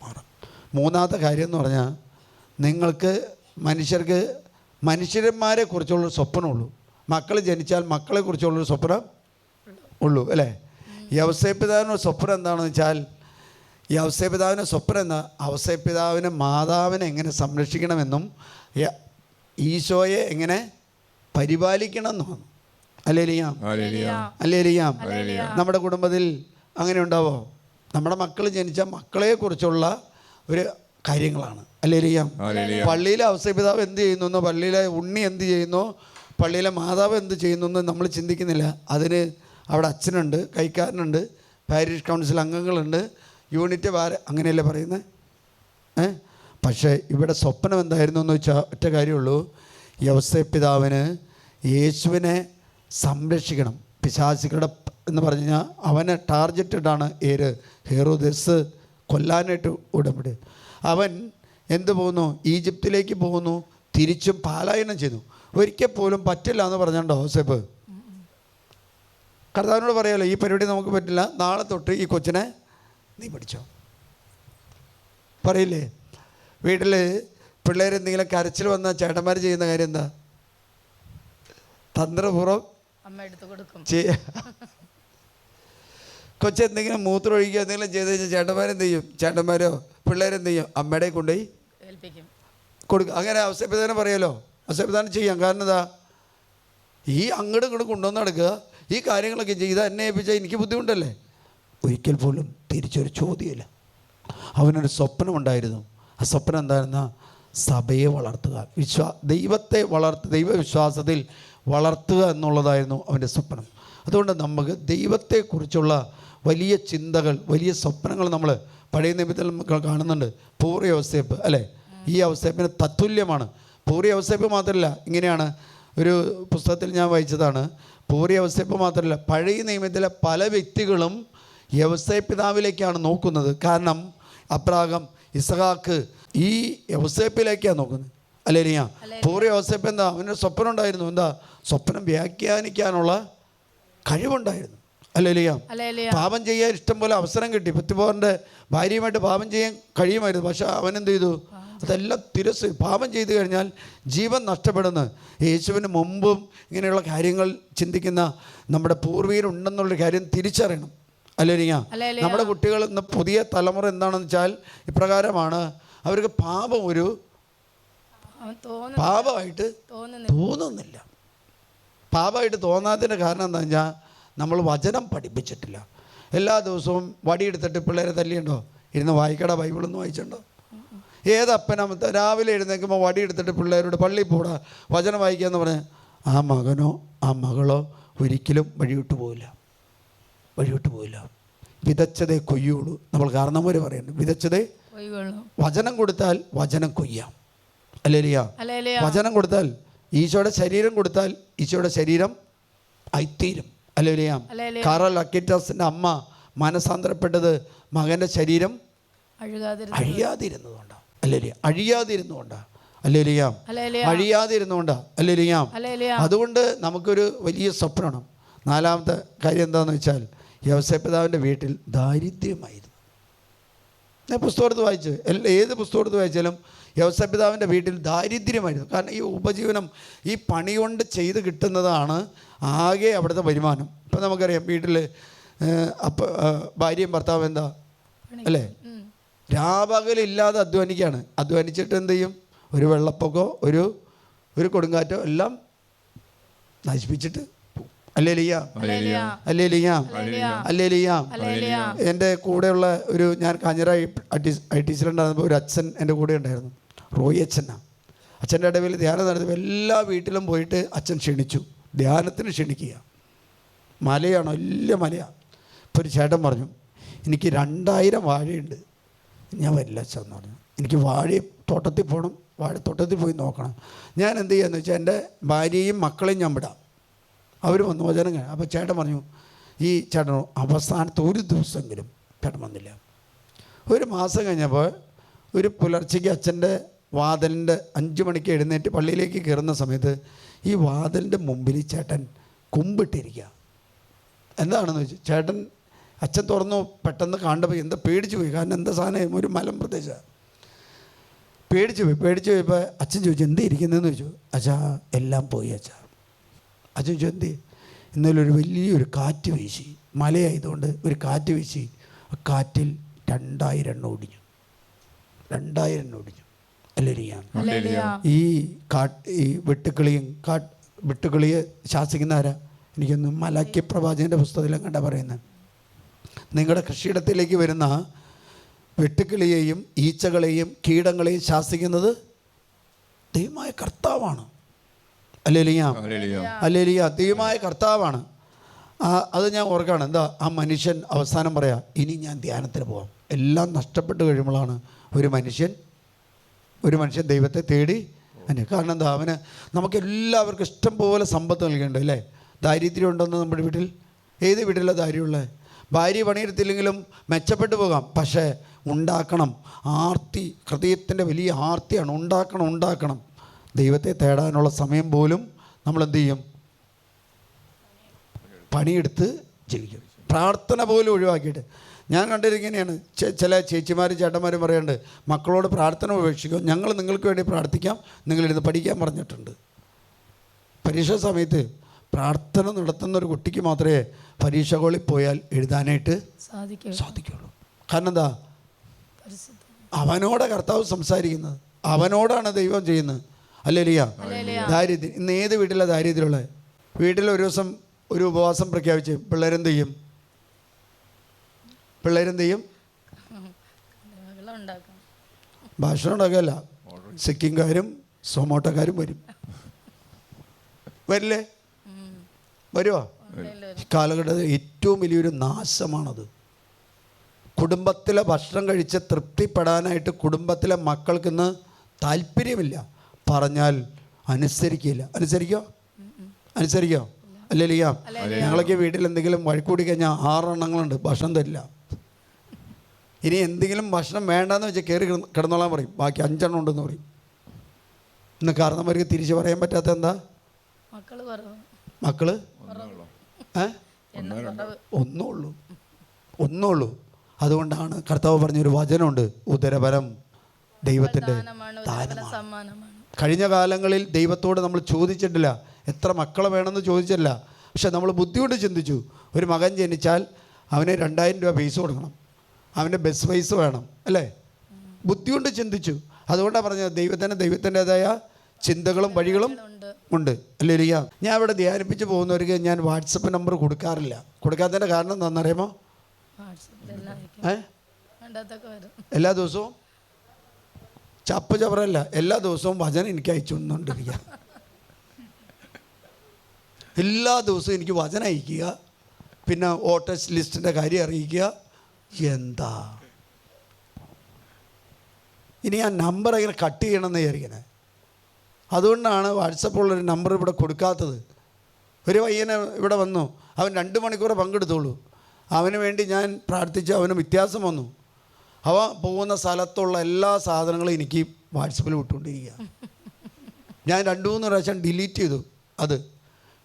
മാറും. മൂന്നാമത്തെ കാര്യം എന്ന് പറഞ്ഞാൽ നിങ്ങൾക്ക് മനുഷ്യന്മാരെ കുറിച്ചുള്ളൊരു സ്വപ്നമുള്ളൂ. മക്കൾ ജനിച്ചാൽ മക്കളെക്കുറിച്ചുള്ളൊരു സ്വപ്നം ഉള്ളൂ, അല്ലേ? യവസേപിതാവിൻ്റെ സ്വപ്നം എന്താണെന്ന് വെച്ചാൽ യവസേപിതാവിൻ്റെ സ്വപ്നം എന്താ? യവസേപിതാവിനെ മാതാവിനെ എങ്ങനെ സംരക്ഷിക്കണമെന്നും ഈശോയെ എങ്ങനെ പരിപാലിക്കണം എന്നും. അല്ലേലിയാം. നമ്മുടെ കുടുംബത്തിൽ അങ്ങനെ ഉണ്ടാവോ? നമ്മുടെ മക്കൾ ജനിച്ച മക്കളെക്കുറിച്ചുള്ള ഒരു കാര്യങ്ങളാണ്. അല്ലേലിയാം. പള്ളിയിലെ ഔസേപിതാവ് എന്ത് ചെയ്യുന്നു, പള്ളിയിലെ ഉണ്ണി എന്ത് ചെയ്യുന്നു, പള്ളിയിലെ മാതാവ് എന്ത് ചെയ്യുന്നു എന്ന് നമ്മൾ ചിന്തിക്കുന്നില്ല. അതിന് അവിടെ അച്ഛനുണ്ട്, കൈക്കാരനുണ്ട്, പാരിഷ് കൗൺസിൽ അംഗങ്ങളുണ്ട്, യൂണിറ്റ് അങ്ങനെയല്ലേ പറയുന്നത്. പക്ഷേ ഇവിടെ സ്വപ്നം എന്തായിരുന്നു എന്ന് വെച്ചാൽ ഒറ്റ കാര്യമുള്ളൂ, യവസേപിതാവിന് യേശുവിനെ സംരക്ഷിക്കണം. പിശാചുക്കളുടെ എന്ന് പറഞ്ഞു കഴിഞ്ഞാൽ അവനെ ടാർഗറ്റഡാണ് ഹെറോദസ് കൊല്ലാനായിട്ട് ഉടമ്പടി. അവൻ എന്ത് പോകുന്നു? ഈജിപ്തിലേക്ക് പോകുന്നു, തിരിച്ചും പലായനം ചെയ്തു. ഒരിക്കൽ പോലും പറ്റില്ല എന്ന് പറഞ്ഞുണ്ടോ യോസേപ്പ്? കർത്താവിനോട് പറയാമല്ലോ, ഈ പരിപാടി നമുക്ക് പറ്റില്ല, നാളെ തൊട്ട് ഈ കൊച്ചിനെ നീ പഠിച്ചോ. പറയില്ലേ? വീട്ടിൽ പിള്ളേരെന്തെങ്കിലും കരച്ചിൽ വന്നാൽ ചേട്ടന്മാർ ചെയ്യുന്ന കാര്യം എന്താ? തന്ത്രപൂർവ്വം അമ്മ എടുത്തു കൊടുക്കും. കൊച്ചെന്തെങ്കിലും മൂത്രം ഒഴിക്കുക എന്തെങ്കിലും ചെയ്ത് കഴിഞ്ഞാൽ ചേട്ടന്മാരെന്ത് ചെയ്യും? ചേട്ടന്മാരോ പിള്ളേരെന്ത് ചെയ്യും? അമ്മയുടെ കൊണ്ടുപോയി ഏൽപ്പിക്കും, കൊടുക്കും. അങ്ങനെ അവസ്ഥപിതാനം പറയുമല്ലോ, അവസ്ഥപിതാനം ചെയ്യാം. കാരണം എന്താ? ഈ അങ്ങോട്ടും ഇങ്ങോട്ടും കൊണ്ടുവന്ന് നടക്കുക, ഈ കാര്യങ്ങളൊക്കെ ചെയ്താൽ എന്നെ ഏൽപ്പിച്ചാൽ എനിക്ക് ബുദ്ധിമുട്ടല്ലേ? ഒരിക്കൽ പോലും തിരിച്ചൊരു ചോദ്യമില്ല. അവനൊരു സ്വപ്നമുണ്ടായിരുന്നു. ആ സ്വപ്നം എന്തായിരുന്ന? സഭയെ വളർത്തുക, ദൈവത്തെ ദൈവവിശ്വാസത്തിൽ വളർത്തുക എന്നുള്ളതായിരുന്നു അവൻ്റെ സ്വപ്നം. അതുകൊണ്ട് നമുക്ക് ദൈവത്തെക്കുറിച്ചുള്ള വലിയ ചിന്തകൾ, വലിയ സ്വപ്നങ്ങൾ നമ്മൾ പഴയ നിയമത്തിൽ കാണുന്നുണ്ട്. പൂർവ്വ യോസേപ്പ് അല്ലേ? ഈ യോസേപ്പിന് തത്തുല്യമാണ്. പൂർവ്വ യോസേപ്പ് മാത്രമല്ല, ഇങ്ങനെയാണ് ഒരു പുസ്തകത്തിൽ ഞാൻ വായിച്ചതാണ്. പൂർവ്വ യോസേപ്പ് മാത്രമല്ല, പഴയ നിയമത്തിലെ പല വ്യക്തികളും യോസേപ്പ് പിതാവിലേക്കാണ് നോക്കുന്നത്. കാരണം അബ്രാഹാം, ഇസഹാക്ക് ഈ യോസേപ്പിലേക്കാണ് നോക്കുന്നത്. അല്ലേലിയ? പൂർവ്വ യോസേപ്പ് എന്താ? അവനൊരു സ്വപ്നം ഉണ്ടായിരുന്നു. എന്താ? സ്വപ്നം വ്യാഖ്യാനിക്കാനുള്ള കഴിവുണ്ടായിരുന്നു. അല്ലേലിയ? പാപം ചെയ്യാൻ ഇഷ്ടം പോലെ അവസരം കിട്ടി. പത്തിപ്പോറിൻ്റെ ഭാര്യയുമായിട്ട് പാപം ചെയ്യാൻ കഴിയുമായിരുന്നു. പക്ഷെ അവനെന്ത് ചെയ്തു? അതെല്ലാം പാപം ചെയ്തു കഴിഞ്ഞാൽ ജീവൻ നഷ്ടപ്പെടുന്നു. യേശുവിന് മുമ്പും ഇങ്ങനെയുള്ള കാര്യങ്ങൾ ചിന്തിക്കുന്ന നമ്മുടെ പൂർവീകരുണ്ടെന്നുള്ള കാര്യം തിരിച്ചറിയണം. അല്ലേലിയ? നമ്മുടെ കുട്ടികൾ ഇന്ന് പുതിയ തലമുറ എന്താണെന്ന് വെച്ചാൽ ഇപ്രകാരമാണ്. അവർക്ക് പാപം ഒരു പാപമായിട്ട് തോന്നുന്നില്ല. പാപമായിട്ട് തോന്നാത്തതിൻ്റെ കാരണം എന്താ വെച്ചാൽ നമ്മൾ വചനം പഠിപ്പിച്ചിട്ടില്ല. എല്ലാ ദിവസവും വടിയെടുത്തിട്ട് പിള്ളേരെ തല്ലിയുണ്ടോ? ഇരുന്ന് വായിക്കടാ, ബൈബിളൊന്നും വായിച്ചിട്ടുണ്ടോ? ഏതപ്പനും രാവിലെ എഴുന്നേൽക്കുമ്പോൾ വടിയെടുത്തിട്ട് പിള്ളേരോട് പള്ളിയിൽ പോടാ വചനം വായിക്കുക എന്ന് പറഞ്ഞാൽ ആ മകനോ ആ മകളോ ഒരിക്കലും വഴിവിട്ട് പോവില്ല. വിതച്ചതേ കൊയ്യുള്ളൂ. നമ്മൾ കാരണവർ പറയുന്നുണ്ട്, വിതച്ചതേ വചനം കൊടുത്താൽ വചനം കൊയ്യാം. അല്ലേലിയ? വചനം കൊടുത്താൽ, ഈശോയുടെ ശരീരം കൊടുത്താൽ ഈശോയുടെ ശരീരം ആയിത്തീരും. അല്ലേലിയ? കാറൽ അക്കിറ്റാസിൻ്റെ അമ്മ മനസാന്തരപ്പെട്ടത് മകൻ്റെ ശരീരം അഴിയാതിരുന്നതുകൊണ്ടാണ്. അല്ലേലിയ? അഴിയാതിരുന്നുകൊണ്ടാണ്. അല്ലേലിയ? അഴിയാതിരുന്നുകൊണ്ടാണ്. അല്ലേലിയ? അതുകൊണ്ട് നമുക്കൊരു വലിയ സ്വപ്നമാണ്. നാലാമത്തെ കാര്യം എന്താണെന്ന് വെച്ചാൽ, യോസേപ്പ് പിതാവിൻ്റെ വീട്ടിൽ ദാരിദ്ര്യമായിരുന്നു. ഞാൻ പുസ്തകത്ത് വായിച്ച് ഏത് പുസ്തകത്ത് വായിച്ചാലും യോസേപ്പ് പിതാവിൻ്റെ വീട്ടിൽ ദാരിദ്ര്യമായിരുന്നു. കാരണം ഈ ഉപജീവനം, ഈ പണി കൊണ്ട് ചെയ്ത് കിട്ടുന്നതാണ് ആകെ അവിടുത്തെ വരുമാനം. ഇപ്പം നമുക്കറിയാം, വീട്ടിൽ ഭാര്യയും ഭർത്താവ് എന്താ അല്ലേ, രാപകലില്ലാതെ അധ്വാനിക്കുകയാണ്. അധ്വാനിച്ചിട്ട് എന്ത് ചെയ്യും? ഒരു വെള്ളപ്പൊക്കോ ഒരു കൊടുങ്കാറ്റോ എല്ലാം നശിപ്പിച്ചിട്ട്. അല്ലേലിയ? അല്ലേലിയ? അല്ലേലിയ? എൻ്റെ കൂടെയുള്ള ഞാൻ കാഞ്ഞിര ഐ ടി സിയിലുണ്ടായിരുന്നപ്പോൾ ഒരു അച്ഛൻ എൻ്റെ കൂടെ ഉണ്ടായിരുന്നു, റോയി അച്ഛനാണ്. അച്ഛൻ്റെ ഇടവിൽ ധ്യാനം നടത്തുമ്പോൾ എല്ലാ വീട്ടിലും പോയിട്ട് അച്ഛൻ ക്ഷണിച്ചു, ധ്യാനത്തിന് ക്ഷണിക്കുക. മലയാണോ? വലിയ മലയാണ്. ഇപ്പോൾ ഒരു ചേട്ടൻ പറഞ്ഞു, എനിക്ക് 2000 വാഴയുണ്ട്, ഞാൻ വരില്ല അച്ഛൻ എന്ന് പറഞ്ഞു. എനിക്ക് തോട്ടത്തിൽ പോകണം, വാഴത്തോട്ടത്തിൽ പോയി നോക്കണം. ഞാൻ എന്ത് ചെയ്യാന്ന് വെച്ചാൽ എൻ്റെ ഭാര്യയും മക്കളെയും ഞാൻ വിടാം, അവർ വന്നു വചനം കഴിഞ്ഞു. അപ്പോൾ ചേട്ടൻ പറഞ്ഞു, ഈ ചേട്ടൻ അവസാനത്തെ ഒരു ദിവസമെങ്കിലും ചേട്ടൻ വന്നില്ല. ഒരു മാസം കഴിഞ്ഞപ്പോൾ ഒരു പുലർച്ചയ്ക്ക് അച്ഛൻ്റെ വാതിലിൻ്റെ 5 മണിക്ക് എഴുന്നേറ്റ് പള്ളിയിലേക്ക് കയറുന്ന സമയത്ത് ഈ വാതിലിൻ്റെ മുമ്പിൽ ചേട്ടൻ കുമ്പിട്ടിരിക്കുക. എന്താണെന്ന് വെച്ചാൽ ചേട്ടൻ അച്ഛൻ തുറന്നു, പെട്ടെന്ന് കണ്ടപ്പോൾ എന്താ പേടിച്ചു പോയി. കാരണം എന്താ സാധനം, ഒരു മലം പ്രദേശമാണ്. പേടിച്ചു പോയപ്പോൾ അച്ഛൻ ചോദിച്ചു, എന്താ ഇരിക്കുന്നതെന്ന് ചോദിച്ചു. അച്ഛാ എല്ലാം പോയി അച്ഛൻ ചോദിച്ചു, എന്ത്? ഇന്നലെ ഒരു വലിയൊരു കാറ്റ് വീശി, മലയായതുകൊണ്ട് ഒരു കാറ്റ് വീശി, കാറ്റിൽ 2000 എണ്ണം ഒടിഞ്ഞു. 2000 എണ്ണം ഒടിഞ്ഞു. അല്ലേലിയ? ഈ വെട്ടുക്കിളിയെ ശാസിക്കുന്ന ആരാ? എനിക്കൊന്ന് മലാക്കി പ്രവാചകൻ്റെ പുസ്തകത്തിലും കണ്ടാ പറയുന്നത്, നിങ്ങളുടെ കൃഷിയിടത്തിലേക്ക് വരുന്ന വെട്ടുക്കിളിയെയും ഈച്ചകളെയും കീടങ്ങളെയും ശാസിക്കുന്നത് ദൈവമായ കർത്താവാണ്. അല്ലേലിയ? അല്ലേലിയ? ദൈവമായ കർത്താവാണ്. അത് ഞാൻ ഓർക്കാണ്. എന്താ? ആ മനുഷ്യൻ അവസാനം പറയാം, ഇനി ഞാൻ ധ്യാനത്തിന് പോകാം. എല്ലാം നഷ്ടപ്പെട്ട് കഴിയുമ്പോഴാണ് ഒരു മനുഷ്യൻ ദൈവത്തെ തേടി. കാരണം എന്താ? നമുക്കെല്ലാവർക്കും ഇഷ്ടം പോലെ സമ്പത്ത് നൽകേണ്ടത് അല്ലേ? ദാരിദ്ര്യം ഉണ്ടെന്ന് നമ്മുടെ വീട്ടിൽ, ഏത് വീട്ടിലാണ് ദാരിദ്ര്യമുള്ളത്? ഭാര്യ പണിയെടുത്തില്ലെങ്കിലും മെച്ചപ്പെട്ടു പോകാം. പക്ഷേ ഉണ്ടാക്കണം. ആർത്തി, ഹൃദയത്തിൻ്റെ വലിയ ആർത്തിയാണ്. ഉണ്ടാക്കണം. ദൈവത്തെ തേടാനുള്ള സമയം പോലും നമ്മൾ എന്ത് ചെയ്യും? പണിയെടുത്ത് ജീവിക്കും. പ്രാർത്ഥന പോലും ഒഴിവാക്കിയിട്ട്. ഞാൻ കണ്ടിരിക്കുന്നതാണ്, ചില ചേച്ചിമാരും ചേട്ടന്മാരും പറയുന്നുണ്ട്, മക്കളോട് പ്രാർത്ഥന ഉപേക്ഷിക്കും, ഞങ്ങൾ നിങ്ങൾക്ക് വേണ്ടി പ്രാർത്ഥിക്കാം, നിങ്ങളിരുന്ന് പഠിക്കാൻ പറഞ്ഞിട്ടുണ്ട്. പരീക്ഷാ സമയത്ത് പ്രാർത്ഥന നടത്തുന്ന ഒരു കുട്ടിക്ക് മാത്രമേ പരീക്ഷ ഹോളിൽ പോയാൽ എഴുതാനായിട്ട് സാധിക്കുള്ളൂ. കാരണം എന്താ? അവനോടെ കർത്താവ് സംസാരിക്കുന്നത്, അവനോടാണ് ദൈവം ചെയ്യുന്നത്. അല്ലേലിയ. ദാരിദ്ര്യം, ഇന്ന് ഏത് വീട്ടിലാണ് ദാരിദ്ര്യമുള്ളത്? വീട്ടിൽ ഒരു ദിവസം ഒരു ഉപവാസം പ്രഖ്യാപിച്ച് പിള്ളേരെന്ത് ചെയ്യും? ഭക്ഷണം ഉണ്ടാക്കുകയല്ല, സിക്കിംകാരും സൊമോട്ടോക്കാരും വരില്ലേ? വരുമോ? കാലഘട്ടത്തിൽ ഏറ്റവും വലിയൊരു നാശമാണത്. കുടുംബത്തിലെ ഭക്ഷണം കഴിച്ച് തൃപ്തിപ്പെടാനായിട്ട് കുടുംബത്തിലെ മക്കൾക്കിന്ന് താല്പര്യമില്ല. പറഞ്ഞാൽ അനുസരിക്കില്ല. അനുസരിക്കോ? അല്ലേലിയ. ഞങ്ങളൊക്കെ വീട്ടിൽ എന്തെങ്കിലും വഴിക്കൂടി കഴിഞ്ഞാൽ 6 എണ്ണങ്ങളുണ്ട്, ഭക്ഷണം തരില്ല. ഇനി എന്തെങ്കിലും ഭക്ഷണം വേണ്ടാന്ന് വെച്ചാൽ കയറി കിടന്നോളാൻ പറയും, ബാക്കി 5 എണ്ണം ഉണ്ടെന്ന് പറയും. ഇന്ന് കാരണവർക്ക് തിരിച്ച് പറയാൻ പറ്റാത്ത എന്താ? മക്കള് ഒന്നുള്ളൂ. അതുകൊണ്ടാണ് കർത്താവ് പറഞ്ഞൊരു വചനമുണ്ട്, ഉദരബലം ദൈവത്തിൻ്റെ ദാനമാണ്. കഴിഞ്ഞ കാലങ്ങളിൽ ദൈവത്തോട് നമ്മൾ ചോദിച്ചിട്ടില്ല, എത്ര മക്കളെ വേണമെന്ന് ചോദിച്ചില്ല. പക്ഷെ നമ്മൾ ബുദ്ധിയോട് ചിന്തിച്ചു, ഒരു മകൻ ജനിച്ചാൽ അവന് 2000 രൂപ ഫീസ് കൊടുക്കണം, അവൻ്റെ ബസ് ഫീസ് വേണം, അല്ലേ? ബുദ്ധിയോട് ചിന്തിച്ചു. അതുകൊണ്ടാണ് പറഞ്ഞത് ദൈവത്തിൻ്റെതായ ചിന്തകളും വഴികളും ഉണ്ട്. അല്ലേ? ഞാൻ ഇവിടെ ധ്യാനിപ്പിച്ച് പോകുന്നവർക്ക് ഞാൻ വാട്സപ്പ് നമ്പർ കൊടുക്കാറില്ല. കൊടുക്കാത്തതിൻ്റെ കാരണം എന്താണെന്നറിയാമോ? എല്ലാ ദിവസവും ചപ്പറല്ല, എല്ലാ ദിവസവും വചനം എനിക്ക് അയച്ചു കൊണ്ടിരിക്കുക. എല്ലാ ദിവസവും എനിക്ക് വചനം അയക്കുക, പിന്നെ വോട്ടേഴ്സ് ലിസ്റ്റിൻ്റെ കാര്യം അറിയിക്കുക. എന്താ ഇനി ആ നമ്പർ ഇങ്ങനെ കട്ട് ചെയ്യണമെന്ന് വിചാരിക്കണേ. അതുകൊണ്ടാണ് വാട്സപ്പുള്ളൊരു നമ്പർ ഇവിടെ കൊടുക്കാത്തത്. ഒരു പയ്യനെ ഇവിടെ വന്നു, അവൻ 2 മണിക്കൂർ പങ്കെടുത്തോളൂ. അവന് വേണ്ടി ഞാൻ പ്രാർത്ഥിച്ചു, അവന് വ്യത്യാസം വന്നു. അവ പോകുന്ന സ്ഥലത്തുള്ള എല്ലാ സാധനങ്ങളും എനിക്ക് വാട്സപ്പിൽ വിട്ടുകൊണ്ടിരിക്കുക. ഞാൻ 2-3 പ്രാവശ്യം ഡിലീറ്റ് ചെയ്തു. അത്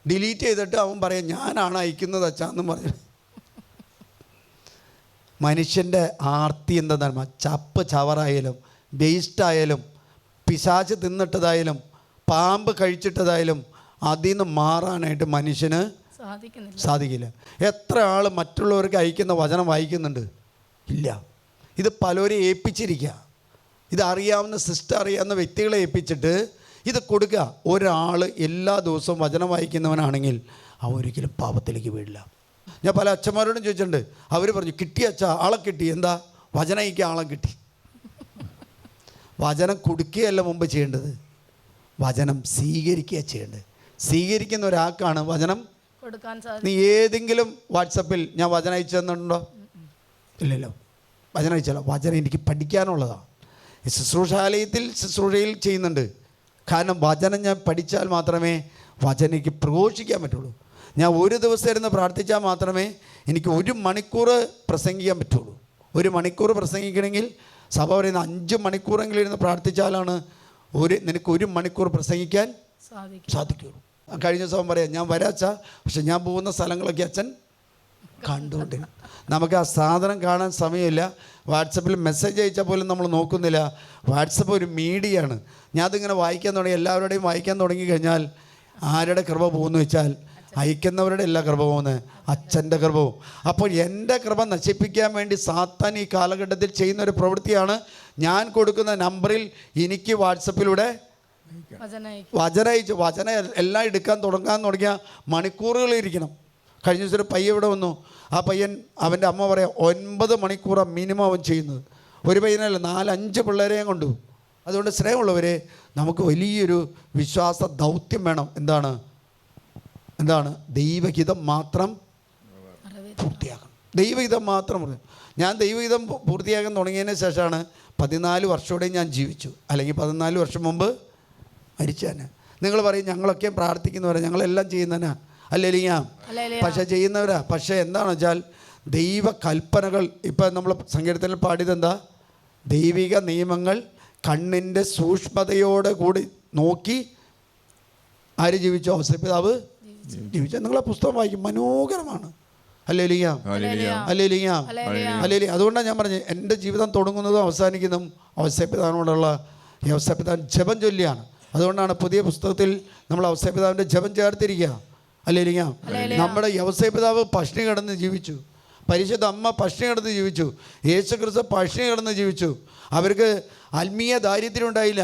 ഡിലീറ്റ് ചെയ്തിട്ട് അവൻ പറയാം, ഞാനാണ് അയക്കുന്നത് അച്ഛാന്നും പറഞ്ഞു. മനുഷ്യൻ്റെ ആർത്തി എന്തെന്നാണ്? ചവറായാലും വേസ്റ്റായാലും പിശാച് തിന്നിട്ടതായാലും പാമ്പ് കഴിച്ചിട്ടതായാലും അതിൽ നിന്ന് മാറാനായിട്ട് മനുഷ്യന് സാധിക്കില്ല. എത്ര ആൾ മറ്റുള്ളവർക്ക് അയക്കുന്ന വചനം വായിക്കുന്നുണ്ട്? ഇല്ല. ഇത് പലരും ഏൽപ്പിച്ചിരിക്കുക. ഇത് അറിയാവുന്ന സിസ്റ്റർ, അറിയാവുന്ന വ്യക്തികളെ ഏൽപ്പിച്ചിട്ട് ഇത് കൊടുക്കുക. ഒരാൾ എല്ലാ ദിവസവും വചനം വായിക്കുന്നവനാണെങ്കിൽ അവൻ ഒരിക്കലും പാപത്തിലേക്ക് വീഴില്ല. ഞാൻ പല അച്ഛന്മാരോടും ചോദിച്ചിട്ടുണ്ട്, അവർ പറഞ്ഞു, കിട്ടി അച്ഛാ, ആളെ കിട്ടി. എന്താ? വചനം അയക്കാൻ ആളെ കിട്ടി. വചനം കൊടുക്കുകയല്ല മുമ്പ് ചെയ്യേണ്ടത്, വചനം സ്വീകരിക്കുക ചെയ്യേണ്ടത്. സ്വീകരിക്കുന്ന ഒരാൾക്കാണ് വചനം കൊടുക്കാൻ സാധിക്കും. നീ ഏതെങ്കിലും വാട്സപ്പിൽ ഞാൻ വചനം അയച്ചു തന്നിട്ടുണ്ടോ? ഇല്ലല്ലോ. വചനം അയച്ചല്ല, വചനം എനിക്ക് പഠിക്കാനുള്ളതാണ്. ശുശ്രൂഷാലയത്തിൽ ശുശ്രൂഷയിൽ ചെയ്യുന്നുണ്ട്. കാരണം വചനം ഞാൻ പഠിച്ചാൽ മാത്രമേ വചനം എനിക്ക് പ്രഘോഷിക്കാൻ പറ്റുള്ളൂ. ഞാൻ ഒരു ദിവസം ഇരുന്ന് പ്രാർത്ഥിച്ചാൽ മാത്രമേ എനിക്ക് 1 മണിക്കൂർ പ്രസംഗിക്കാൻ പറ്റുള്ളൂ. 1 മണിക്കൂർ പ്രസംഗിക്കണമെങ്കിൽ സഭ പറയുന്ന 5 മണിക്കൂറെങ്കിലും ഇരുന്ന് പ്രാർത്ഥിച്ചാലാണ് നിനക്ക് 1 മണിക്കൂർ പ്രസംഗിക്കാൻ സാധിക്കുള്ളൂ. കഴിഞ്ഞ ദിവസം പറയാം, ഞാൻ വരാച്ചാ, പക്ഷെ ഞാൻ പോകുന്ന സ്ഥലങ്ങളൊക്കെ അച്ഛൻ കണ്ടുകൊണ്ടിരുന്നു. നമുക്ക് ആ സാധനം കാണാൻ സമയമില്ല. വാട്സപ്പിൽ മെസ്സേജ് അയച്ചാൽ പോലും നമ്മൾ നോക്കുന്നില്ല. വാട്സപ്പ് ഒരു മീഡിയയാണ്. ഞാൻ അതിങ്ങനെ വായിക്കാൻ തുടങ്ങി, എല്ലാവരുടെയും വായിക്കാൻ തുടങ്ങി കഴിഞ്ഞാൽ ആരുടെ കൃപ പോകുമെന്ന് വെച്ചാൽ അയക്കുന്നവരുടെ എല്ലാ കൃപ പോകുന്നത് അച്ഛൻ്റെ കൃപ പോകും. അപ്പോൾ എൻ്റെ കൃപ നശിപ്പിക്കാൻ വേണ്ടി സാത്താൻ ഈ കാലഘട്ടത്തിൽ ചെയ്യുന്ന ഒരു പ്രവൃത്തിയാണ്, ഞാൻ കൊടുക്കുന്ന നമ്പറിൽ എനിക്ക് വാട്സപ്പിലൂടെ വചനം എല്ലാം എടുക്കാൻ തുടങ്ങിയ മണിക്കൂറുകൾ ഇരിക്കണം. കഴിഞ്ഞ ദിവസം ഒരു പയ്യൻ ഇവിടെ വന്നു. ആ പയ്യൻ, അവൻ്റെ അമ്മ പറയാം, 9 മണിക്കൂറാണ് മിനിമം അവൻ ചെയ്യുന്നത്. ഒരു പയ്യനല്ല, 4-5 പിള്ളേരെയും കൊണ്ടു. അതുകൊണ്ട് സ്നേഹമുള്ളവരെ, നമുക്ക് വലിയൊരു വിശ്വാസ ദൗത്യം വേണം. എന്താണ്? ദൈവഹിതം മാത്രം പൂർത്തിയാക്കണം. ദൈവഹിതം മാത്രം. ഞാൻ ദൈവഹിതം പൂർത്തിയാക്കാൻ തുടങ്ങിയതിന് ശേഷമാണ് 14 വർഷത്തോടെ ഞാൻ ജീവിച്ചു. അല്ലെങ്കിൽ 14 വർഷം മുമ്പ് മരിച്ചാന്. നിങ്ങൾ പറയും, ഞങ്ങളൊക്കെ പ്രാർത്ഥിക്കുന്നവരാ, ഞങ്ങളെല്ലാം ചെയ്യുന്നവനാ. അല്ലേ? പക്ഷേ ചെയ്യുന്നവരാ. പക്ഷേ എന്താണെന്ന് വെച്ചാൽ ദൈവ കൽപ്പനകൾ. ഇപ്പം നമ്മൾ സങ്കീർത്തനത്തിൽ പാടിയത് എന്താ? ദൈവിക നിയമങ്ങൾ കണ്ണിൻ്റെ സൂക്ഷ്മതയോടെ കൂടി നോക്കി ആര് ജീവിച്ചു? ഔസേപ്പിതാവ് ജീവിച്ചു. നിങ്ങളെ പുസ്തകം വായിക്കും, മനോഹരമാണ്. Hallelujah, hallelujah, hallelujah. അതുകൊണ്ടാണ് ഞാൻ പറഞ്ഞത് എൻ്റെ ജീവിതം തുടങ്ങുന്നതും അവസാനിക്കുന്നതും ഔസേപ്പിതാവിനോടുള്ള ഈ ഔസേപ്പിതാവിൻ ജപം ചൊല്ലിയാണ്. അതുകൊണ്ടാണ് പുതിയ പുസ്തകത്തിൽ നമ്മൾ ഔസേപ്പിതാവിൻ്റെ ജപം ചേർത്തിരിക്കുക. ഹല്ലേലൂയ. നമ്മുടെ ഔസേപ്പിതാവ് പട്ടിണി കിടന്ന് ജീവിച്ചു, പരിശുദ്ധ അമ്മ പട്ടിണി കിടന്ന് ജീവിച്ചു, യേശുക്രിസ്തു പട്ടിണി കിടന്ന് ജീവിച്ചു. അവർക്ക് ആത്മീയ ദാരിദ്ര്യം ഉണ്ടായില്ല,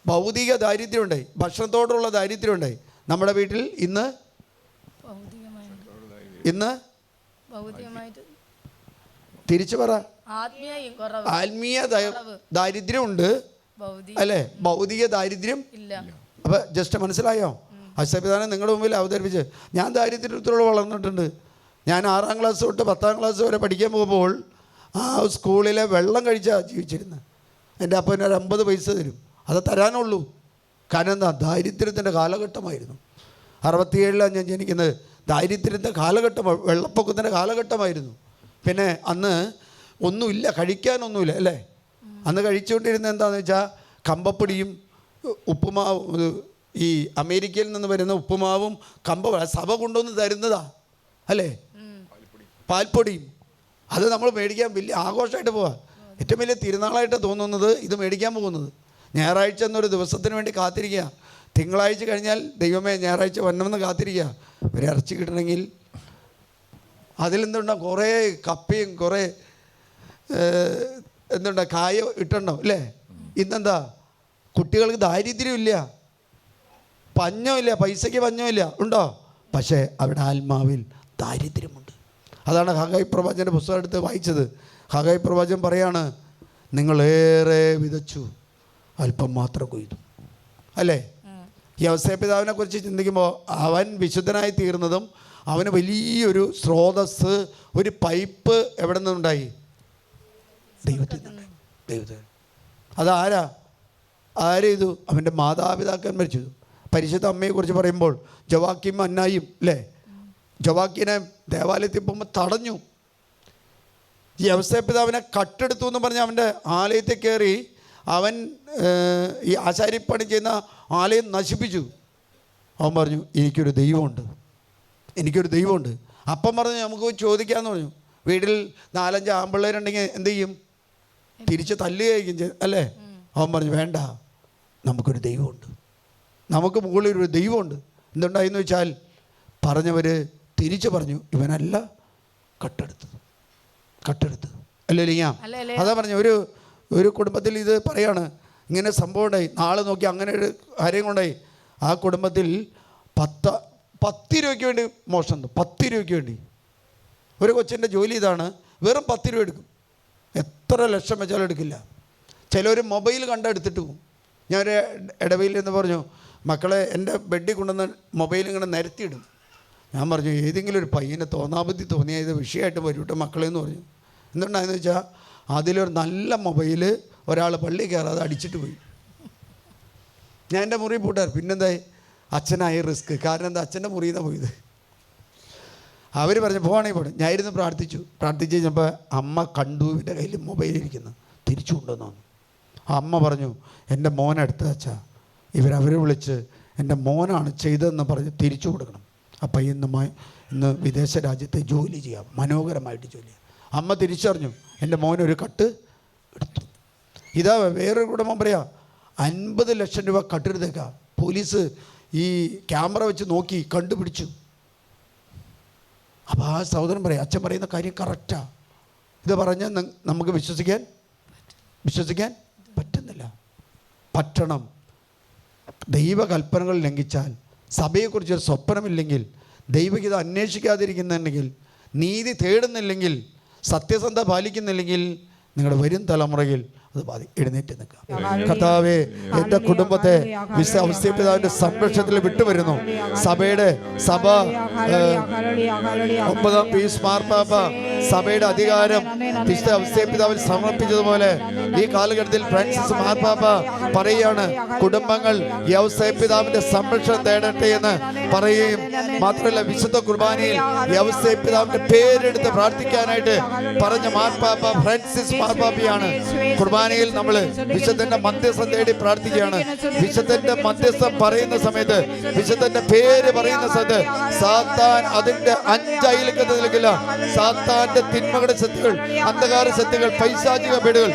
ഭൗതിക ദാരിദ്ര്യം ഉണ്ടായി, ഭക്ഷണത്തോടുള്ള ദാരിദ്ര്യം ഉണ്ടായി. നമ്മുടെ വീട്ടിൽ ഇന്ന് തിരിച്ചു പറ, ആത്മീയ ദാരിദ്ര്യമുണ്ട് അല്ലേ, ഭൗതിക ദാരിദ്ര്യം ഇല്ല. അപ്പൊ ജസ്റ്റ് മനസ്സിലായോ? ഔസേപ്പിതാവിനെ നിങ്ങളുടെ മുമ്പിൽ അവതരിപ്പിച്ച് ഞാൻ ദാരിദ്ര്യത്തിലൂടെ വളർന്നിട്ടുണ്ട്. ഞാൻ 6ാം ക്ലാസ് തൊട്ട് 10ാം ക്ലാസ് വരെ പഠിക്കാൻ പോകുമ്പോൾ ആ സ്കൂളിലെ വെള്ളം കഴിച്ചാണ് ജീവിച്ചിരുന്നത്. എൻ്റെ അപ്പൻ ഒരു 50 പൈസ തരും, അത് തരാനുള്ളൂ. കാരണം എന്താ? ദാരിദ്ര്യത്തിൻ്റെ കാലഘട്ടമായിരുന്നു. 67ലാണ് ഞാൻ ജനിക്കുന്നത്. ദാരിദ്ര്യത്തിൻ്റെ കാലഘട്ടം, വെള്ളപ്പൊക്കത്തിൻ്റെ കാലഘട്ടമായിരുന്നു. പിന്നെ അന്ന് ഒന്നുമില്ല, കഴിക്കാനൊന്നുമില്ല അല്ലേ. അന്ന് കഴിച്ചുകൊണ്ടിരുന്ന എന്താണെന്ന് വെച്ചാൽ കമ്പപ്പൊടിയും ഉപ്പുമാവ്, ഈ അമേരിക്കയിൽ നിന്ന് വരുന്ന ഉപ്പുമാവും സഭ കൊണ്ടുവന്ന് തരുന്നതാ അല്ലേ, പാൽപ്പൊടിയും. അത് നമ്മൾ മേടിക്കാൻ വലിയ ആഘോഷമായിട്ട് പോവാ. ഏറ്റവും വലിയ തിരുനാളായിട്ട് തോന്നുന്നത് ഇത് മേടിക്കാൻ പോകുന്നത്. ഞായറാഴ്ച എന്നൊരു ദിവസത്തിന് വേണ്ടി കാത്തിരിക്കുക. തിങ്കളാഴ്ച കഴിഞ്ഞാൽ ദൈവമേ ഞായറാഴ്ച വരണമെന്ന് കാത്തിരിക്കുക. ഒരു ഇറച്ചി കിട്ടണമെങ്കിൽ അതിലെന്തുണ്ടാകും? കുറേ കപ്പയും കുറേ എന്തുണ്ടാ കായ ഇട്ടുണ്ടാവും അല്ലേ. ഇന്നെന്താ? കുട്ടികൾക്ക് ദാരിദ്ര്യമില്ല, പഞ്ഞമില്ല, പൈസയ്ക്ക് പഞ്ഞമില്ല, ഉണ്ടോ? പക്ഷേ അവിടെ ആത്മാവിൽ ദാരിദ്ര്യമുണ്ട്. അതാണ് ഹഗായി പ്രവാചകൻ്റെ പുസ്തകം എടുത്ത് വായിച്ചത്. ഹഗായി പ്രവാചകൻ പറയാണ്, നിങ്ങളേറെ വിതച്ചു അല്പം മാത്രം കൊയ്തു അല്ലേ. ഈ ഔസേപ്പിതാവിനെ കുറിച്ച് ചിന്തിക്കുമ്പോൾ അവൻ വിശുദ്ധനായി തീർന്നതും അവന് വലിയൊരു സ്രോതസ്സ്, ഒരു പൈപ്പ് എവിടെ നിന്നുണ്ടായി? ദൈവത്തിൽ നിന്നുണ്ടായി. ദൈവത്തിൽ. അതാരാ? ആരെയ്തു? അവൻ്റെ മാതാപിതാക്കന്മാർ മരിച്ചു. പരിശുദ്ധ അമ്മയെക്കുറിച്ച് പറയുമ്പോൾ ജവാക്കിയും അന്നായും അല്ലേ, ജവാക്കിനെ ദേവാലയത്തിൽ പോകുമ്പോൾ തടഞ്ഞു. ഈ ഔസേപ്പിതാവിനെ കട്ടെടുത്തു എന്ന് പറഞ്ഞ് അവൻ്റെ ആലയത്തിൽ കയറി അവൻ ഈ ആശാരിപ്പണി ചെയ്യുന്ന ആലയം നശിപ്പിച്ചു. അവൻ പറഞ്ഞു എനിക്കൊരു ദൈവമുണ്ട്, എനിക്കൊരു ദൈവമുണ്ട്. അപ്പം പറഞ്ഞു നമുക്ക് ചോദിക്കാമെന്ന് പറഞ്ഞു. വീട്ടിൽ 4-5 ആൺപിള്ളേരുണ്ടെങ്കിൽ എന്ത് ചെയ്യും? തിരിച്ച് തല്ലുകയായിരിക്കും അല്ലേ. അവൻ പറഞ്ഞു വേണ്ട, നമുക്കൊരു ദൈവമുണ്ട്, നമുക്ക് മുകളിൽ ഒരു ദൈവമുണ്ട്. എന്തുണ്ടായെന്ന് വെച്ചാൽ പറഞ്ഞവർ തിരിച്ചു പറഞ്ഞു ഇവനല്ല കട്ടെടുത്തത്, കട്ടെടുത്തത് അല്ലേ. അതാ പറഞ്ഞു. ഒരു കുടുംബത്തിൽ ഇത് പറയാണ്, ഇങ്ങനെ സംഭവം ഉണ്ടായി. നാളെ നോക്കി അങ്ങനെ ഒരു കാര്യം കൊണ്ടായി. ആ കുടുംബത്തിൽ 10 രൂപയ്ക്ക് വേണ്ടി മോഷണം, 10 രൂപയ്ക്ക് വേണ്ടി. ഒരു കൊച്ചിൻ്റെ ജോലി ഇതാണ്, വെറും 10 രൂപ എടുക്കും. എത്ര ലക്ഷം വെച്ചാലും എടുക്കില്ല. ചിലർ മൊബൈൽ കണ്ടെടുത്തിട്ട് പോകും. ഞാനൊരു ഇടവയിൽ എന്ന് പറഞ്ഞു, മക്കളെ എൻ്റെ ബെഡിൽ കൊണ്ടുവന്ന് മൊബൈൽ ഇങ്ങനെ നിരത്തിയിടും. ഞാൻ പറഞ്ഞു ഏതെങ്കിലും ഒരു പയ്യനെ തോന്നാബുദ്ധി തോന്നിയ ഇത് വിഷയമായിട്ട് വരൂട്ടെ മക്കളെ എന്ന് പറഞ്ഞു. എന്തുകൊണ്ടാണെന്ന് വെച്ചാൽ അതിലൊരു നല്ല മൊബൈൽ ഒരാൾ പള്ളി കയറാതെ അടിച്ചിട്ട് പോയി. ഞാൻ എൻ്റെ മുറി പൂട്ടാറ്. പിന്നെന്തായി? അച്ഛനായി റിസ്ക്. കാരണം എന്താ? അച്ഛൻ്റെ മുറിയിൽ നിന്നാണ് പോയത്. അവർ പറഞ്ഞു പോവാണെങ്കിൽ പോട്ടെ. ഞാൻ ഇരുന്ന് പ്രാർത്ഥിച്ച് കഴിഞ്ഞപ്പോൾ അമ്മ കണ്ടു എൻ്റെ കയ്യിൽ മൊബൈൽ ഇരിക്കുന്നു, തിരിച്ചു കൊണ്ടുവന്നു. അമ്മ പറഞ്ഞു എൻ്റെ മോനെടുത്ത് അച്ഛാ, അവരെ വിളിച്ച് എൻ്റെ മോനാണ് ചെയ്തതെന്ന് പറഞ്ഞ് തിരിച്ചു കൊടുക്കണം. അപ്പം ഇന്ന് വിദേശ രാജ്യത്തെ ജോലി ചെയ്യാം, മനോഹരമായിട്ട് ജോലി ചെയ്യാം. അമ്മ തിരിച്ചറിഞ്ഞു, എൻ്റെ മോനൊരു കട്ട് എടുത്തു. ഇതാ വേറൊരു കുടുംബം പറയാം, 50 ലക്ഷം രൂപ കട്ടെടുത്തേക്കാം. പോലീസ് ഈ ക്യാമറ വെച്ച് നോക്കി കണ്ടുപിടിച്ചു. അപ്പോൾ ആ സഹോദരൻ പറയാം അച്ഛൻ പറയുന്ന കാര്യം കറക്റ്റാണ്. ഇത് പറഞ്ഞാൽ നമുക്ക് വിശ്വസിക്കാൻ പറ്റുന്നില്ല. പറ്റണം. ദൈവകൽപ്പനകൾ ലംഘിച്ചാൽ, സഭയെക്കുറിച്ചൊരു സ്വപ്നമില്ലെങ്കിൽ, ദൈവഗീത അന്വേഷിക്കാതിരിക്കുന്നുണ്ടെങ്കിൽ, നീതി തേടുന്നില്ലെങ്കിൽ, സത്യസന്ധത പാലിക്കുന്നില്ലെങ്കിൽ നിങ്ങളുടെ വരും തലമുറയിൽ അത് എഴുന്നേറ്റ് നിൽക്കാം. കർത്താവേ, എൻ്റെ കുടുംബത്തെ ഔസേപ്പിതാവിൻ്റെ സംരക്ഷണത്തിൽ വിട്ടുവരുന്നു. സഭ 9ാം പീസ് മാർപ്പാപ്പ സഭയുടെ അധികാരം വിശുദ്ധ ഔസേപ്പിതാവിൽ സമർപ്പിച്ചതുപോലെ ഈ കാലഘട്ടത്തിൽ ഫ്രാൻസിസ് മാർപ്പാപ്പ പറയുകയാണ്, കുടുംബങ്ങൾ ഈ ഔസേപ്പിതാവിന്റെ സംരക്ഷണം തേടട്ടെ എന്ന് പറയുകയും മാത്രമല്ല വിശുദ്ധ കുർബാനയിൽ ഈ ഔസേപ്പിതാവിന്റെ പേരെടുത്ത് പ്രാർത്ഥിക്കാനായിട്ട് പറഞ്ഞ മാർപ്പാപ്പ ഫ്രാൻസിസ് മാർപ്പാപ്പയാണ്. കുർബാനയിൽ നമ്മൾ വിശുദ്ധന്റെ മധ്യസ്ഥം തേടി പ്രാർത്ഥിക്കുകയാണ്. വിശുദ്ധന്റെ മധ്യസ്ഥം പറയുന്ന സമയത്ത്, വിശുദ്ധന്റെ പേര് പറയുന്ന സമയത്ത് സാത്താൻ അതിന്റെ 5 അയൽക്കത്ത് നിൽക്കില്ല. സാത്താന്റെ തിന്മകളുടെ ശക്തികൾ, അന്ധകാര ശക്തികൾ, പൈശാചിക പേടുകൾ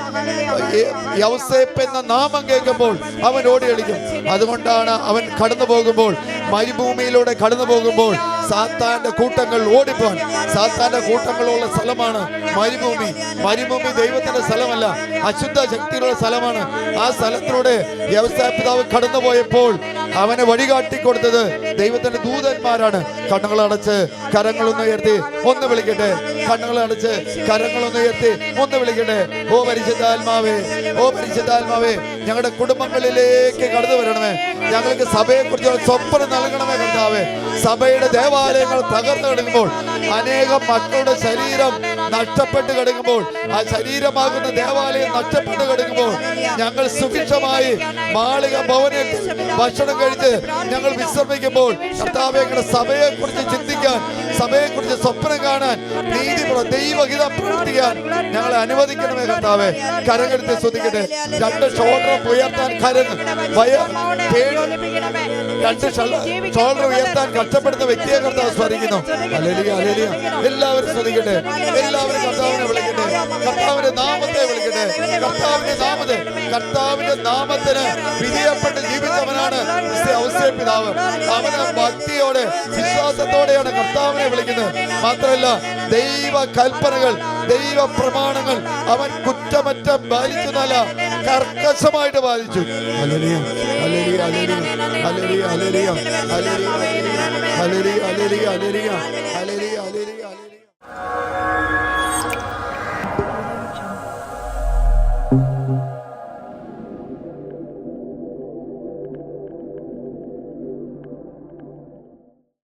യൗസേപ്പ് എന്ന നാമം കേൾക്കുമ്പോൾ അവൻ ഓടി കളിക്കും. അതുകൊണ്ടാണ് അവൻ കടന്നു പോകുമ്പോൾ, മരുഭൂമിയിലൂടെ കടന്നു പോകുമ്പോൾ സാത്താന്റെ കൂട്ടങ്ങൾ ഓടിപ്പോൻ. സാത്താന്റെ കൂട്ടങ്ങളുള്ള സ്ഥലമാണ് മരുഭൂമി. മരുഭൂമി ദൈവത്തിന്റെ സ്ഥലമല്ല, അശുദ്ധ ശക്തിയുള്ള സ്ഥലമാണ്. ആ സ്ഥലത്തിലൂടെ യൗസേപ്പിതാവ് കടന്നുപോയപ്പോൾ അവനെ വഴികാട്ടിക്കൊടുത്തത് ദൈവത്തിന്റെ ദൂതന്മാരാണ്. കണ്ണുകളടച്ച് കരങ്ങളൊന്ന് ഉയർത്തി ഒന്ന് വിളിക്കട്ടെ. കണ്ണുകളടച്ച് കരങ്ങളൊന്ന് ഉയർത്തി ഒന്ന് വിളിക്കട്ടെ. ഓ പരിശുദ്ധാത്മാവേ, ഓ പരിശുദ്ധാത്മാവേ, ഞങ്ങളുടെ കുടുംബങ്ങളിലേക്ക് കടന്നു വരണമേ. ഞങ്ങൾക്ക് സഭയെ കുറിച്ചുള്ള സ്വപ്നം നൽകണമേ കർത്താവേ. സഭയുടെ ദേവാലയങ്ങൾ തകർന്നു കിടക്കുമ്പോൾ, അനേകം മക്കളുടെ ശരീരം നഷ്ടപ്പെട്ട് കിടക്കുമ്പോൾ, ആ ശരീരമാകുന്ന ദേവാലയം നഷ്ടപ്പെട്ട് കിടക്കുമ്പോൾ, ഞങ്ങൾ സുഭിക്ഷമായി മാളിക ഭവനത്തിൽ ഭക്ഷണം കഴിച്ച് ഞങ്ങൾ വിശ്രമിക്കുമ്പോൾ കർത്താവേ, ഞങ്ങളുടെ സഭയെ കുറിച്ച് ചിന്തിക്കാൻ, സഭയെ കുറിച്ച് സ്വപ്നം കാണാൻ, നീതി ദൈവഹിതം പ്രവർത്തിക്കാൻ ഞങ്ങളെ അനുവദിക്കണമേ കർത്താവേ. കരകെടുത്ത് ശ്രദ്ധിക്കട്ടെ. 2 ഷോൾഡർ ഉയർത്താൻ ഷോൾഡർ ഉയർത്താൻ കഷ്ടപ്പെടുന്ന വ്യക്തിയെ കർത്താവ് സ്മരിക്കുന്നു. Hallelujah, hallelujah. എല്ലാവരും ശ്രദ്ധിക്കട്ടെ. എല്ലാവരും കർത്താവിനെ വിളിക്കട്ടെ. കർത്താവിന്റെ നാമത്തെ വിളിക്കട്ടെ. കർത്താവിന്റെ നാമത്തിന് വിധേയപ്പെട്ട് ജീവിച്ചവനാണ് ഔസേപ്പിതാവ്. അവന് ഭക്തിയോടെ വിശ്വാസത്തോടെയാണ് കർത്താവിനെ വിളിക്കുന്നത്. മാത്രമല്ല ദൈവ കൽപ്പനകൾ, ദൈവ പ്രമാണങ്ങൾ അവൻ കുറ്റമറ്റ പാലിച്ചതല്ല, കർക്കശമായിട്ട് പാലിച്ചു. Hallelujah, hallelujah, hallelujah, hallelujah, hallelujah, hallelujah, hallelujah, hallelujah, hallelujah.